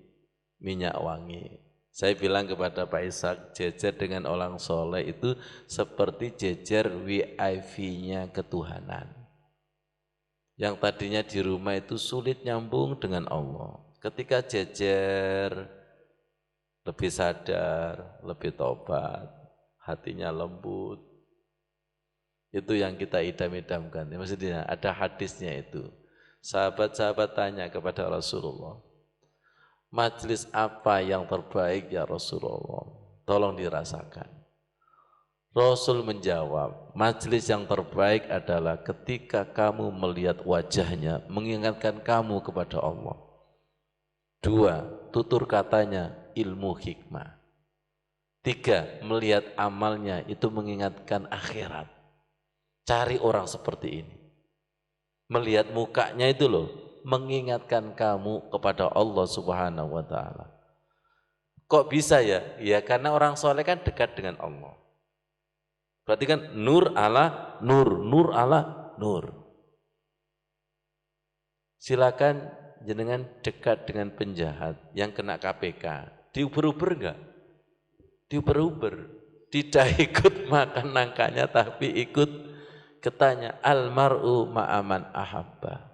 minyak wangi. Saya bilang kepada Pak Ishak, jejer dengan orang soleh itu seperti jejer VIP-nya ketuhanan. Yang tadinya di rumah itu sulit nyambung dengan Allah. Ketika jejer, lebih sadar, lebih tobat, hatinya lembut. Itu yang kita idam-idamkan. Maksudnya ada hadisnya itu. Sahabat-sahabat tanya kepada Rasulullah, majelis apa yang terbaik ya Rasulullah? Tolong dirasakan. Rasul menjawab, majelis yang terbaik adalah ketika kamu melihat wajahnya, mengingatkan kamu kepada Allah. 2, tutur katanya ilmu hikmah. 3, melihat amalnya itu mengingatkan akhirat. Cari orang seperti ini. Melihat mukanya itu loh, mengingatkan kamu kepada Allah Subhanahu wa ta'ala. Kok bisa ya? Ya karena orang soleh kan dekat dengan Allah. Berarti kan nur ala nur, nur ala nur. Silakan jenengan dekat dengan penjahat yang kena KPK. Diuber-uber enggak? Diuber-uber. Tidak ikut makan nangkanya tapi ikut ketanya almar'u ma'aman ahabba.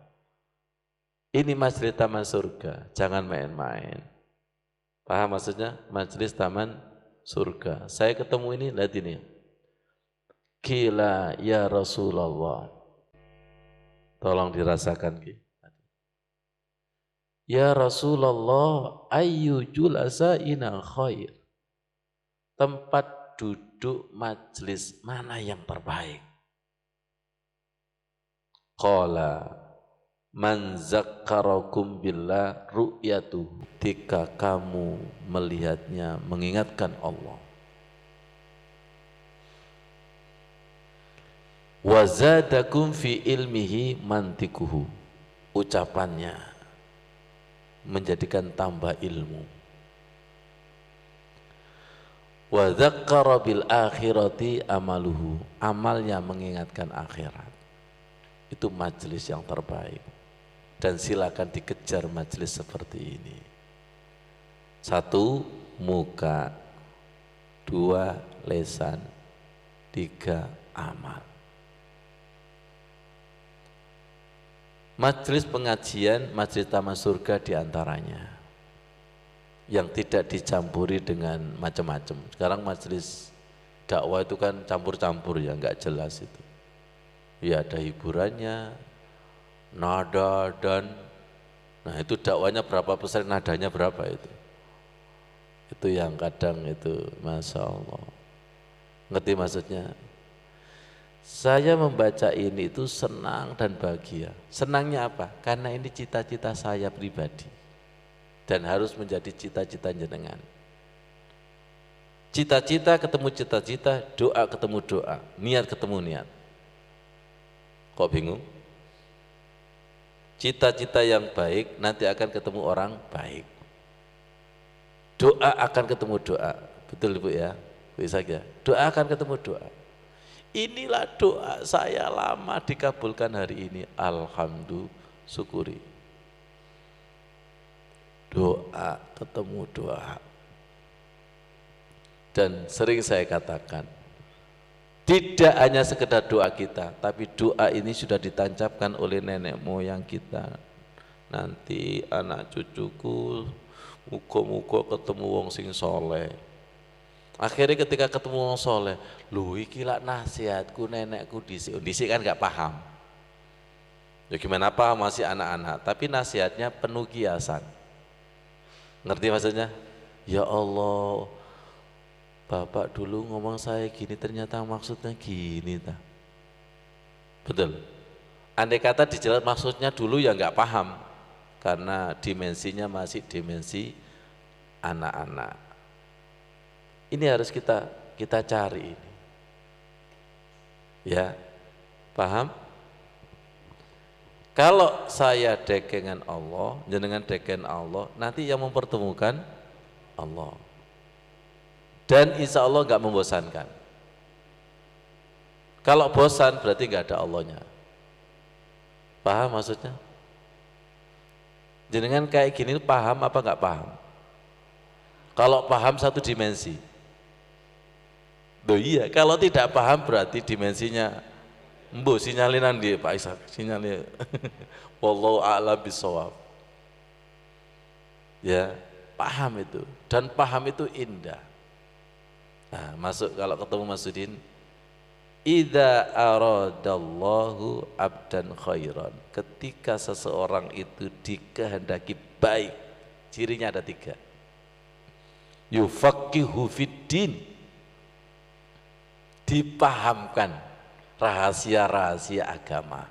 Ini majelis taman surga, jangan main-main. Paham maksudnya? Majelis taman surga. Saya ketemu ini, lihat ini. Qila ya Rasulullah. Tolong dirasakan. Ya Rasulullah, ayyu julasaina khair. Tempat duduk majelis mana yang terbaik? Qala man zakkarakum billah ru'yatuhu, ketika kamu melihatnya mengingatkan Allah. Wa zadakum fi ilmihi mantikuhu, ucapannya menjadikan tambah ilmu. Wa dzakkara bil akhirati amaluhu, amalnya mengingatkan akhirat. Itu majelis yang terbaik. Dan silakan dikejar majelis seperti ini. 1, muka. 2, lesan. 3, amal. Majelis pengajian, majelis taman surga diantaranya. Yang tidak dicampuri dengan macam-macam. Sekarang majelis dakwah itu kan campur-campur ya, enggak jelas itu. Ya ada hiburannya, nada dan, nah itu dakwanya berapa persen, nadanya berapa itu. Itu yang kadang itu, Masya Allah. Ngerti maksudnya? Saya membaca ini itu senang dan bahagia. Senangnya apa? Karena ini cita-cita saya pribadi. dan harus menjadi cita-cita jenengan. Cita-cita ketemu cita-cita, doa ketemu doa, niat ketemu niat. Kok bingung? Cita-cita yang baik nanti akan ketemu orang baik. Doa akan ketemu doa. Betul Bu ya? Bu Ishak ya? Doa akan ketemu doa. Inilah doa saya lama dikabulkan hari ini. Alhamdulillah, syukuri. Doa ketemu doa. Dan sering saya katakan, tidak hanya sekedar doa kita, tapi doa ini sudah ditancapkan oleh nenek moyang kita. Nanti anak cucuku muga-muga ketemu wong sing soleh. Akhirnya ketika ketemu wong soleh, loh iki lak nasihatku nenekku disik kan gak paham. Ya gimana paham, masih anak-anak, tapi nasihatnya penuh kiasan. Ngerti maksudnya? Ya Allah, Bapak dulu ngomong saya gini, ternyata maksudnya gini ta. Betul. Andai kata dijelas maksudnya dulu ya nggak paham, karena dimensinya masih dimensi anak-anak. Ini harus kita cari ini. Ya, paham? Kalau saya dekengan Allah, jenengan deken Allah, nanti yang mempertemukan Allah. Dan insya Allah nggak membosankan. Kalau bosan berarti nggak ada Allahnya. Paham maksudnya? Jenengan kayak gini paham apa nggak paham? Kalau paham satu dimensi. Loh iya, kalau tidak paham berarti dimensinya sinyalinan dia Pak Ishak, sinyalnya. Wallahu a'lam bishawab. Ya, paham itu, dan paham itu indah. Nah, masuk kalau ketemu Mas Sudin, idza aradallahu abdan khairan, ketika seseorang itu dikehendaki baik, cirinya ada 3. Yufaqihu fiddin, dipahamkan rahasia-rahasia agama,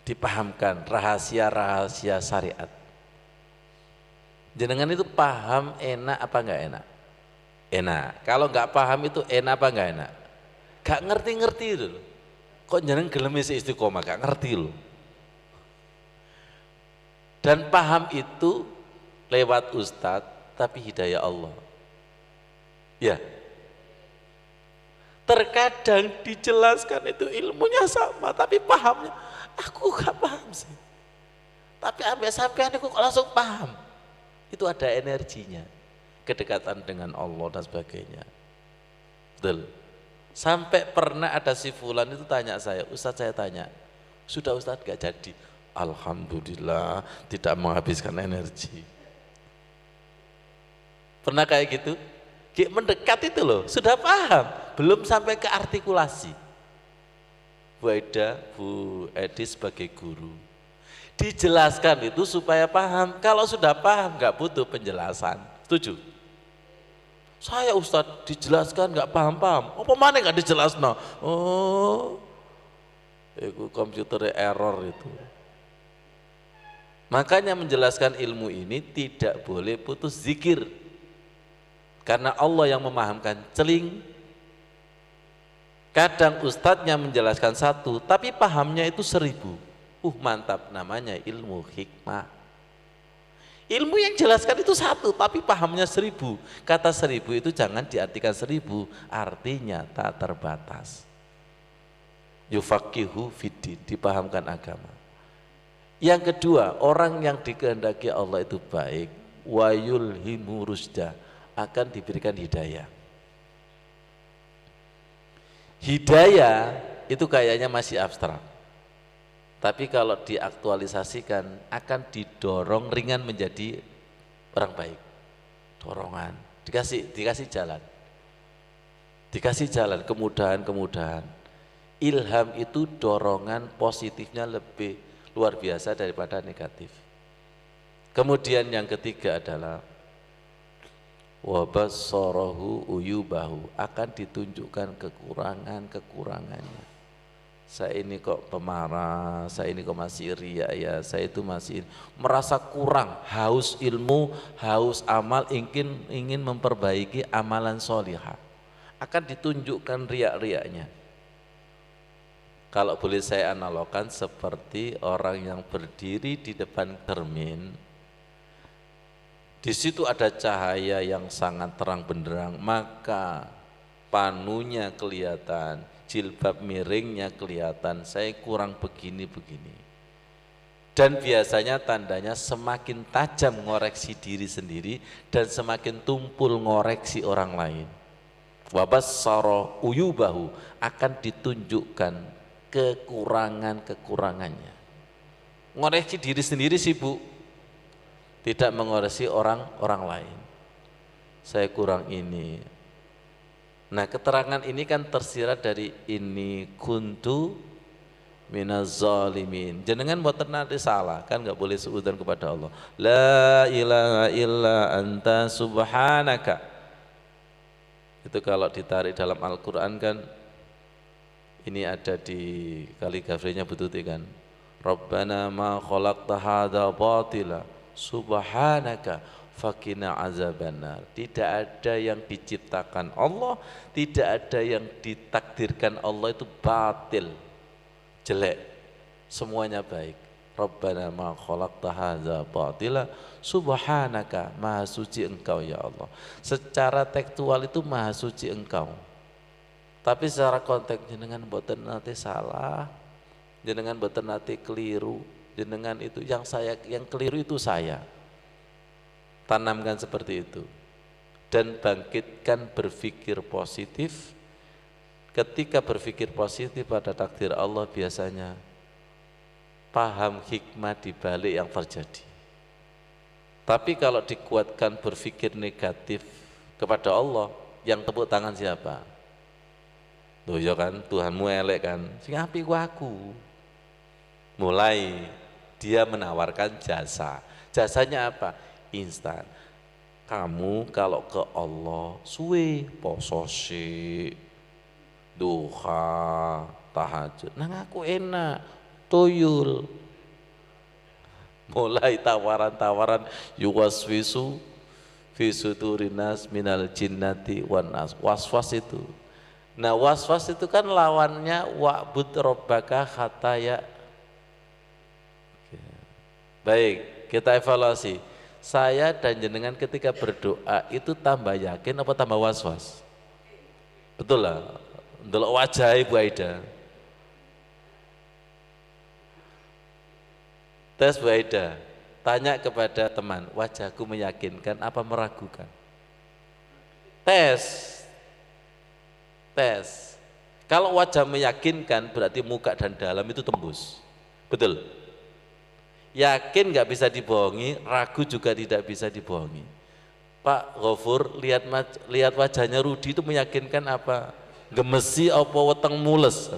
dipahamkan rahasia-rahasia syariat. Jenengan itu paham enak apa enggak enak? Enak. Kalau nggak paham itu enak apa nggak enak? Gak ngerti-ngerti itu loh. Kok jeneng gelem isi istiqomah, gak ngerti loh. Dan paham itu lewat ustadz, tapi hidayah Allah. Ya. Terkadang dijelaskan itu ilmunya sama, tapi pahamnya aku gak paham sih. Tapi sampai aku kok langsung paham. Itu ada energinya. Kedekatan dengan Allah dan sebagainya. Betul. Sampai pernah ada si fulan itu tanya saya, Ustadz saya tanya, sudah Ustadz gak jadi? Alhamdulillah tidak menghabiskan energi. Pernah kayak gitu? Mendekat itu loh, sudah paham, belum sampai ke artikulasi. Bu Aida, Bu Edi sebagai guru, dijelaskan itu supaya paham. Kalau sudah paham gak butuh penjelasan. Setuju? Saya Ustadz dijelaskan nggak paham-paham. Apa mana nggak dijelaskan? Oh, itu komputernya error itu. Makanya menjelaskan ilmu ini tidak boleh putus zikir. Karena Allah yang memahamkan celing. Kadang ustadznya menjelaskan 1, tapi pahamnya itu 1000. Mantap, namanya ilmu hikmah. Ilmu yang jelaskan itu 1, tapi pahamnya 1000. Kata 1000 itu jangan diartikan 1000, artinya tak terbatas. Yufaqihu fiddin, dipahamkan agama. Yang kedua, orang yang dikehendaki Allah itu baik, wa yulhimu rusda, akan diberikan hidayah. Hidayah itu kayaknya masih abstrak. Tapi kalau diaktualisasikan akan didorong ringan menjadi orang baik. Dorongan, dikasih jalan. Dikasih jalan, kemudahan-kemudahan. Ilham itu dorongan positifnya lebih luar biasa daripada negatif. Kemudian yang ketiga adalah wabassarahu uyubahu, akan ditunjukkan kekurangan-kekurangannya. saya ini kok pemarah, saya ini kok masih riya ya, saya itu masih merasa kurang, haus ilmu, haus amal, ingin memperbaiki amalan solihah, akan ditunjukkan riak-riaknya. Kalau boleh saya analogkan seperti orang yang berdiri di depan cermin, di situ ada cahaya yang sangat terang benderang, maka panunya kelihatan, jilbab miringnya kelihatan, saya kurang begini-begini. Dan biasanya tandanya semakin tajam ngoreksi diri sendiri dan semakin tumpul ngoreksi orang lain. Wabassara uyubahu, akan ditunjukkan kekurangan-kekurangannya. Ngoreksi diri sendiri sibuk, tidak mengoreksi orang lain. Saya kurang ini. Nah, keterangan ini kan tersirat dari ini kuntu minaz zalimin. Jenengan mboten nate salah, kan nggak boleh suudzon kepada Allah. La ilaha illa anta subhanaka. Itu kalau ditarik dalam Al-Qur'an kan ini ada di kaligrafinya Bututi kan. Rabbana ma khalaqta hadza batila subhanaka fakina azabannar. Tidak ada yang diciptakan Allah, tidak ada yang ditakdirkan Allah itu batil, jelek, semuanya baik. Rabbana ma khalaqta hadza batila subhanaka, maha suci engkau ya Allah. Secara tekstual itu maha suci engkau, tapi secara konteks jenengan mboten nate salah, jenengan mboten nate keliru, jenengan itu yang keliru itu saya. Tanamkan seperti itu dan bangkitkan berpikir positif. Ketika berpikir positif pada takdir Allah, biasanya paham hikmah di balik yang terjadi. Tapi kalau dikuatkan berpikir negatif kepada Allah, yang tepuk tangan siapa? Loh ya kan, Tuhanmu elek kan, sing apik ku aku. Mulai dia menawarkan jasa. Jasanya apa? Instan. Kamu kalau ke Allah suwe poso sik, duha, tahajud. Nang aku enak, tuyul. Mulai tawaran-tawaran yuwaswisu fi sudurinas minal jinnati wan nas. Was-was itu. Nah, was-was itu kan lawannya wa'bud rabbaka hatta ya. Baik, kita evaluasi. Saya dan jenengan ketika berdoa itu tambah yakin apa tambah was-was? Betul lah. Ndelok wajah Ibu Aida. Tes Bu Aida, tanya kepada teman, wajahku meyakinkan apa meragukan? Tes. Kalau wajah meyakinkan berarti muka dan dalam itu tembus. Betul? Yakin nggak bisa dibohongi, ragu juga tidak bisa dibohongi. Pak Ghafur, lihat wajahnya Rudi itu meyakinkan apa? Gemesi apa weteng mules?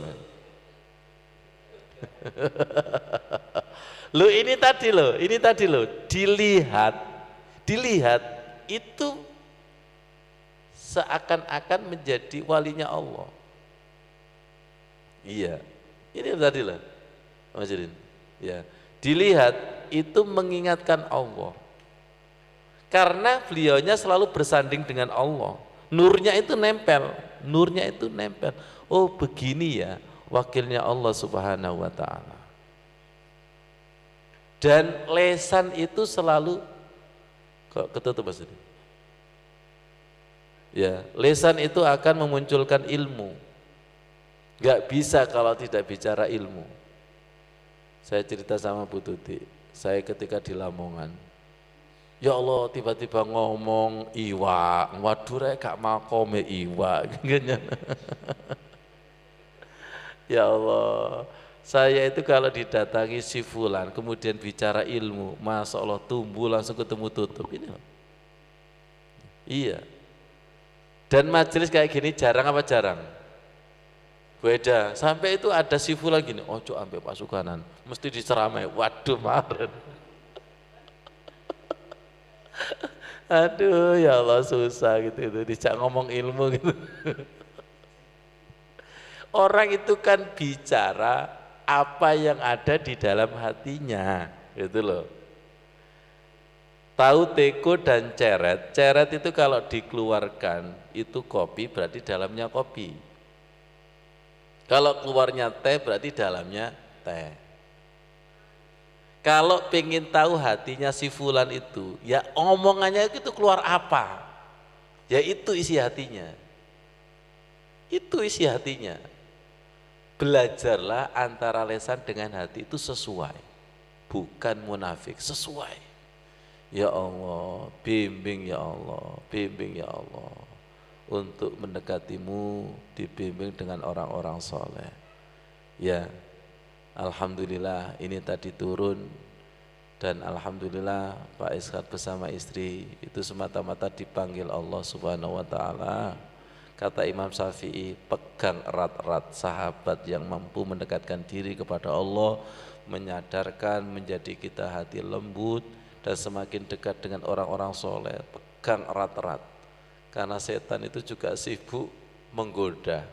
Ini tadi loh, dilihat itu seakan-akan menjadi walinya Allah. Iya, ini tadi loh, Mas Jirin. Ya, dilihat itu mengingatkan Allah, karena beliaunya selalu bersanding dengan Allah. Nurnya itu nempel. Oh begini ya wakilnya Allah Subhanahu wa ta'ala. Dan lesan itu selalu kok ketutup Mas. Ya, lesan itu akan memunculkan ilmu. Gak bisa kalau tidak bicara ilmu. Saya cerita sama Bu Tuti, saya ketika di Lamongan, ya Allah tiba-tiba ngomong iwa, waduh rek gak makome iwa. Ya Allah, saya itu kalau didatangi si fulan kemudian bicara ilmu, Masya Allah tumbuh langsung ketemu tutup ini. Iya. Dan majelis kayak gini jarang apa jarang? Beda. Sampai itu ada si fulan gini, ojo ambil pasukanan, mesti diceramai. Waduh maren. Aduh ya Allah susah gitu itu, dijak ngomong ilmu gitu. Orang itu kan bicara apa yang ada di dalam hatinya, gitu loh. Tahu teko dan ceret, ceret itu kalau dikeluarkan itu kopi berarti dalamnya kopi. Kalau keluarnya teh berarti dalamnya teh. Kalau pengen tahu hatinya si fulan itu, ya omongannya itu keluar apa? Ya itu isi hatinya. Itu isi hatinya. Belajarlah antara lisan dengan hati itu sesuai, bukan munafik, sesuai. Ya Allah, bimbing ya Allah, bimbing ya Allah, untuk mendekatimu dibimbing dengan orang-orang soleh. Ya, alhamdulillah ini tadi turun, dan alhamdulillah Pak Iskat bersama istri itu semata-mata dipanggil Allah Subhanahu wa Ta'ala. Kata Imam Syafi'i, pegang erat-erat sahabat yang mampu mendekatkan diri kepada Allah, menyadarkan, menjadi kita hati lembut dan semakin dekat dengan orang-orang soleh. Pegang erat-erat, karena setan itu juga sibuk menggoda.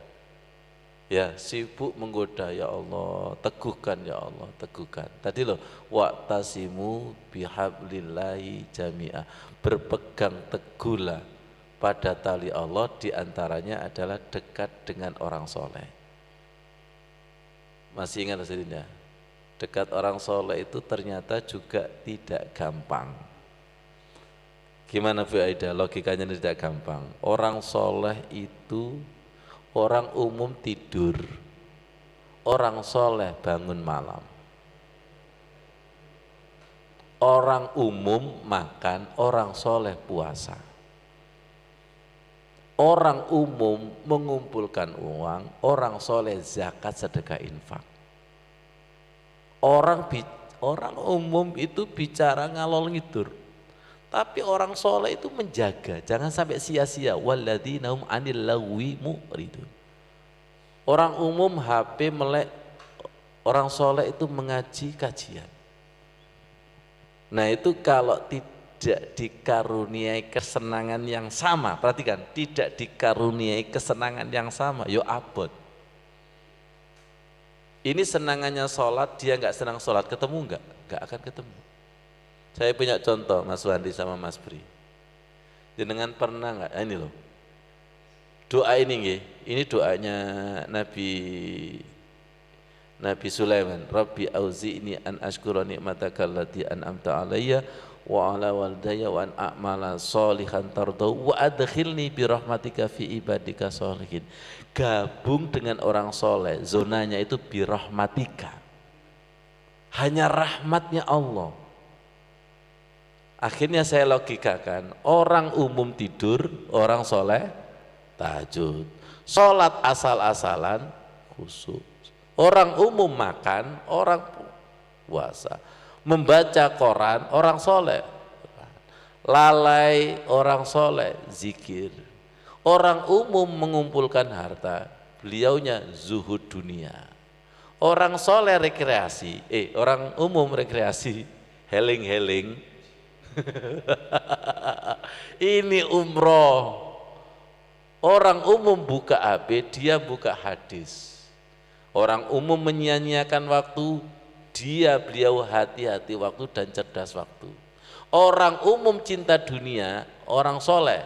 Ya, sibuk menggoda. Ya Allah, teguhkan ya Allah, teguhkan. Tadi loh, wa'tasimu bihablillahi jami'ah, berpegang teguhlah pada tali Allah, diantaranya adalah dekat dengan orang soleh. Masih ingat hasilnya? Dekat orang soleh itu ternyata juga tidak gampang. Gimana Bu Aida? Logikanya tidak gampang. Orang soleh itu, orang umum tidur, orang soleh bangun malam. Orang umum makan, orang soleh puasa. Orang umum mengumpulkan uang, orang soleh zakat, sedekah, infak. Orang umum itu bicara ngalor ngidur, tapi orang soleh itu menjaga, jangan sampai sia-sia. Walladzina hum 'anil lagwi mu'ridun. Orang umum HP melek, orang soleh itu mengaji kajian. Nah itu kalau tidak dikaruniai kesenangan yang sama, perhatikan, tidak dikaruniai kesenangan yang sama, yo abot. Ini senangannya sholat, dia nggak senang sholat, ketemu nggak akan ketemu. Saya punya contoh, Mas Wandi sama Mas Bri. Jenengan pernah nggak? Ini loh, doa ini doanya Nabi Sulaiman. Rabbi auzi'ni an ashkura ni'mataka allati an'amta alayya wa ala walidayya wa an a'mala sholihan tardau wa adkhilni bi rahmatika fi ibadika sholihin. Gabung dengan orang soleh, zonanya itu bi rahmatika, hanya rahmatnya Allah. Akhirnya saya logikakan, orang umum tidur, orang soleh tahajud, sholat asal-asalan khusyuk. Orang umum makan, orang puasa, membaca koran, orang soleh lalai, orang soleh zikir. Orang umum mengumpulkan harta, beliaunya zuhud dunia. Orang soleh rekreasi, orang umum rekreasi, heling-heling. Ini umroh. Orang umum buka HP, dia buka hadis. Orang umum menyia-nyiakan waktu, beliau hati-hati waktu dan cerdas waktu. Orang umum cinta dunia, orang soleh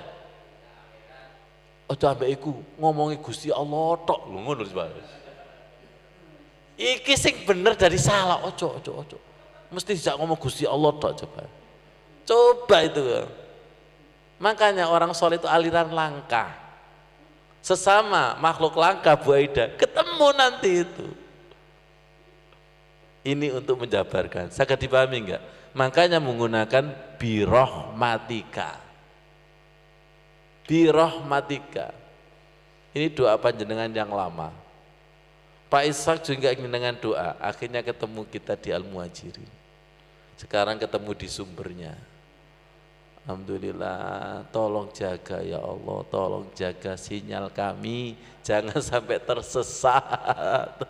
ojo ambek iku ngomongi Gusti Allah tok lho, ngono wis. Iki sing bener dari salah, ojo. Mesti tidak ngomong Gusti Allah tok, coba itu. Makanya orang soleh itu aliran langka, sesama makhluk langka Bu Aida, ketemu nanti itu. Ini untuk menjabarkan, sangat dipahami enggak? Makanya menggunakan birahmatika. Birahmatika. Ini doa panjenengan yang lama. Pak Ishak juga ingin dengan doa, akhirnya ketemu kita di Al-Muhajirin. Sekarang ketemu di sumbernya. Alhamdulillah, tolong jaga ya Allah, tolong jaga sinyal kami, jangan sampai tersesat.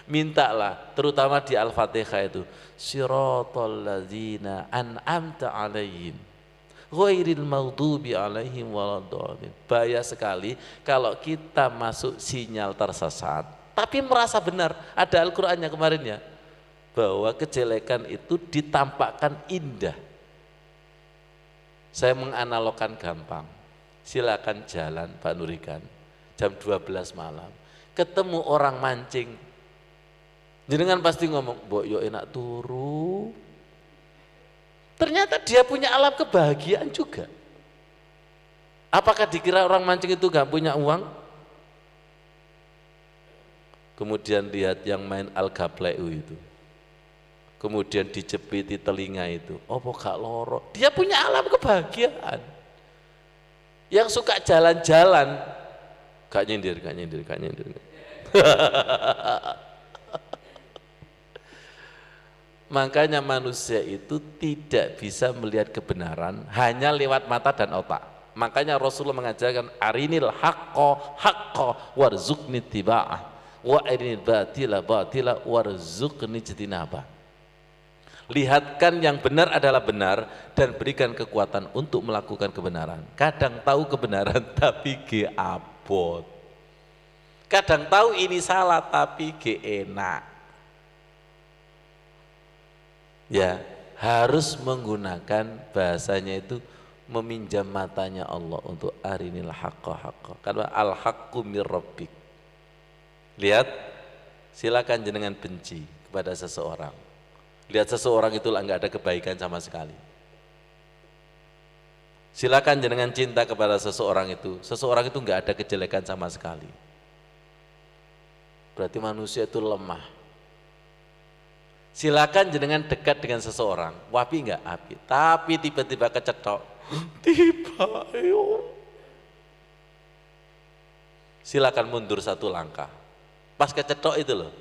Mintalah, terutama di Al-Fatihah itu, Shiratal ladzina an'amta alaihim ghairil maghdubi alaihim waladdallin. Bahaya sekali kalau kita masuk sinyal tersesat, tapi merasa benar. Ada Al-Qur'annya kemarin ya, bahwa kejelekan itu ditampakkan indah. Saya menganalogkan gampang. Silakan jalan Pak Nurikan jam 12 malam, ketemu orang mancing, jenengan pasti ngomong, "Mbok yo enak turu." Ternyata dia punya alam kebahagiaan juga. Apakah dikira orang mancing itu gak punya uang? Kemudian lihat yang main al-gapleu itu, kemudian dijepiti telinga itu, opo gak loro, dia punya alam kebahagiaan. Yang suka jalan-jalan, gak nyindir. Makanya manusia itu tidak bisa melihat kebenaran hanya lewat mata dan otak. Makanya Rasulullah mengajarkan arinil haqqo warzuqni tiba'ah wa arinil batila warzuqni ijtinabah. Lihatkan yang benar adalah benar dan berikan kekuatan untuk melakukan kebenaran. Kadang tahu kebenaran tapi ge abot. Kadang tahu ini salah tapi ge enak. Ya, harus menggunakan bahasanya itu meminjam matanya Allah untuk arinil haqqo. Karena al-haqqu mir rabbik. Lihat, silakan jenengan benci kepada seseorang. Lihat seseorang itu enggak ada kebaikan sama sekali. Silakan jenengan cinta kepada seseorang itu enggak ada kejelekan sama sekali. Berarti manusia itu lemah. Silakan jenengan dekat dengan seseorang, wapi enggak api, tapi tiba-tiba kecetok, silakan mundur satu langkah. Pas kecetok itu loh,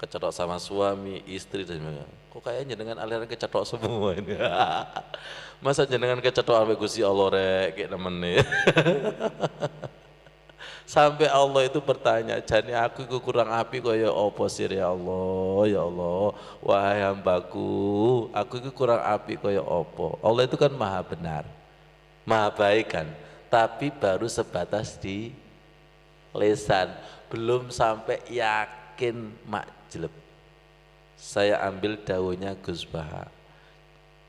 kecetok sama suami, istri dan sebagainya. Kok kayaknya jenengan aliran kecetok semua ini. Masa jenengan kecetok sampai Gusti Allah rek kayak nemene. Sampai Allah itu bertanya, jane aku iku kurang api kaya apa sih ya Allah, wahai hambaku, aku iku kurang api kaya apa. Allah itu kan maha benar, maha baik kan, tapi baru sebatas di lesan, belum sampai yakin makjleb. Saya ambil daunnya Gus Baha,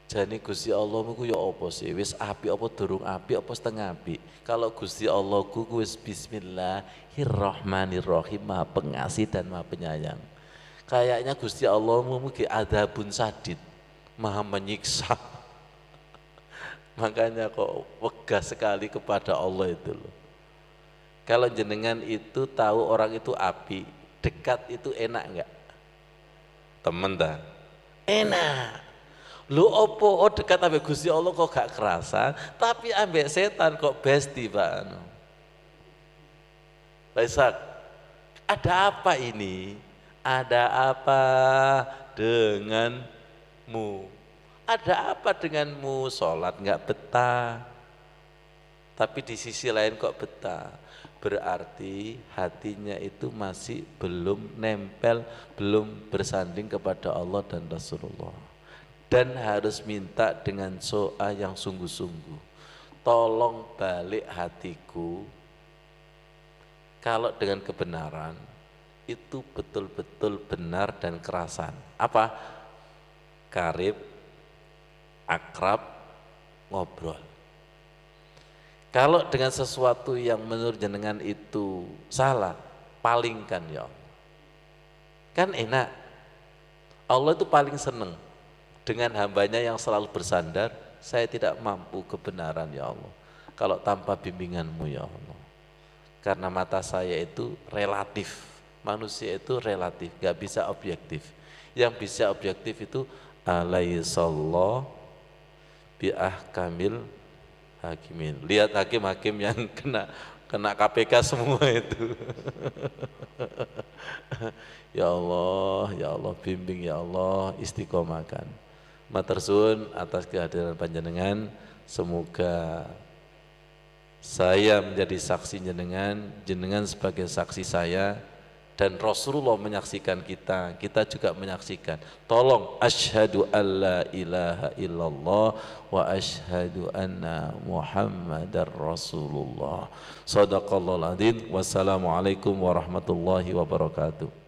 jane Gusti Allah ku ya apa sih, wis api apa durung api apa setengah api. Kalau Gusti Allah ku wis bismillahirrahmanirrahim, maha pengasih dan maha penyayang. Kayaknya Gusti Allah mungkin adzabun sadid, maha menyiksa. Makanya kok wegah sekali kepada Allah itu loh. Kalau jenengan itu tahu orang itu api, dekat itu enak enggak? Temen dah enak. Lu opo dekat ambek Gusti Allah kok gak kerasa, tapi ambek setan kok besti Pak. Baisak, ada apa ini? Ada apa denganmu? Ada apa denganmu? Sholat nggak betah, tapi di sisi lain kok betah. Berarti hatinya itu masih belum nempel, belum bersanding kepada Allah dan Rasulullah. Dan harus minta dengan doa yang sungguh-sungguh, tolong balik hatiku. Kalau dengan kebenaran itu betul-betul benar dan kerasan. Apa? Karib, akrab, ngobrol. Kalau dengan sesuatu yang menurut jenengan itu salah, palingkan ya Allah. Kan enak. Allah itu paling seneng dengan hambanya yang selalu bersandar, saya tidak mampu kebenaran ya Allah, kalau tanpa bimbinganmu ya Allah. Karena mata saya itu relatif, manusia itu relatif, gak bisa objektif. Yang bisa objektif itu alaihissallah biahkamil hakimin. Lihat hakim-hakim yang kena KPK semua itu. Ya Allah bimbing ya Allah, istiqomahkan. Matur suwun atas kehadiran panjenengan, semoga saya menjadi saksi jenengan, jenengan sebagai saksi saya, dan Rasulullah menyaksikan kita, kita juga menyaksikan. Tolong asyhadu alla ilaha illallah wa asyhadu anna Muhammadar Rasulullah. Shadaqallahul adzim. Wassalamualaikum warahmatullahi wabarakatuh.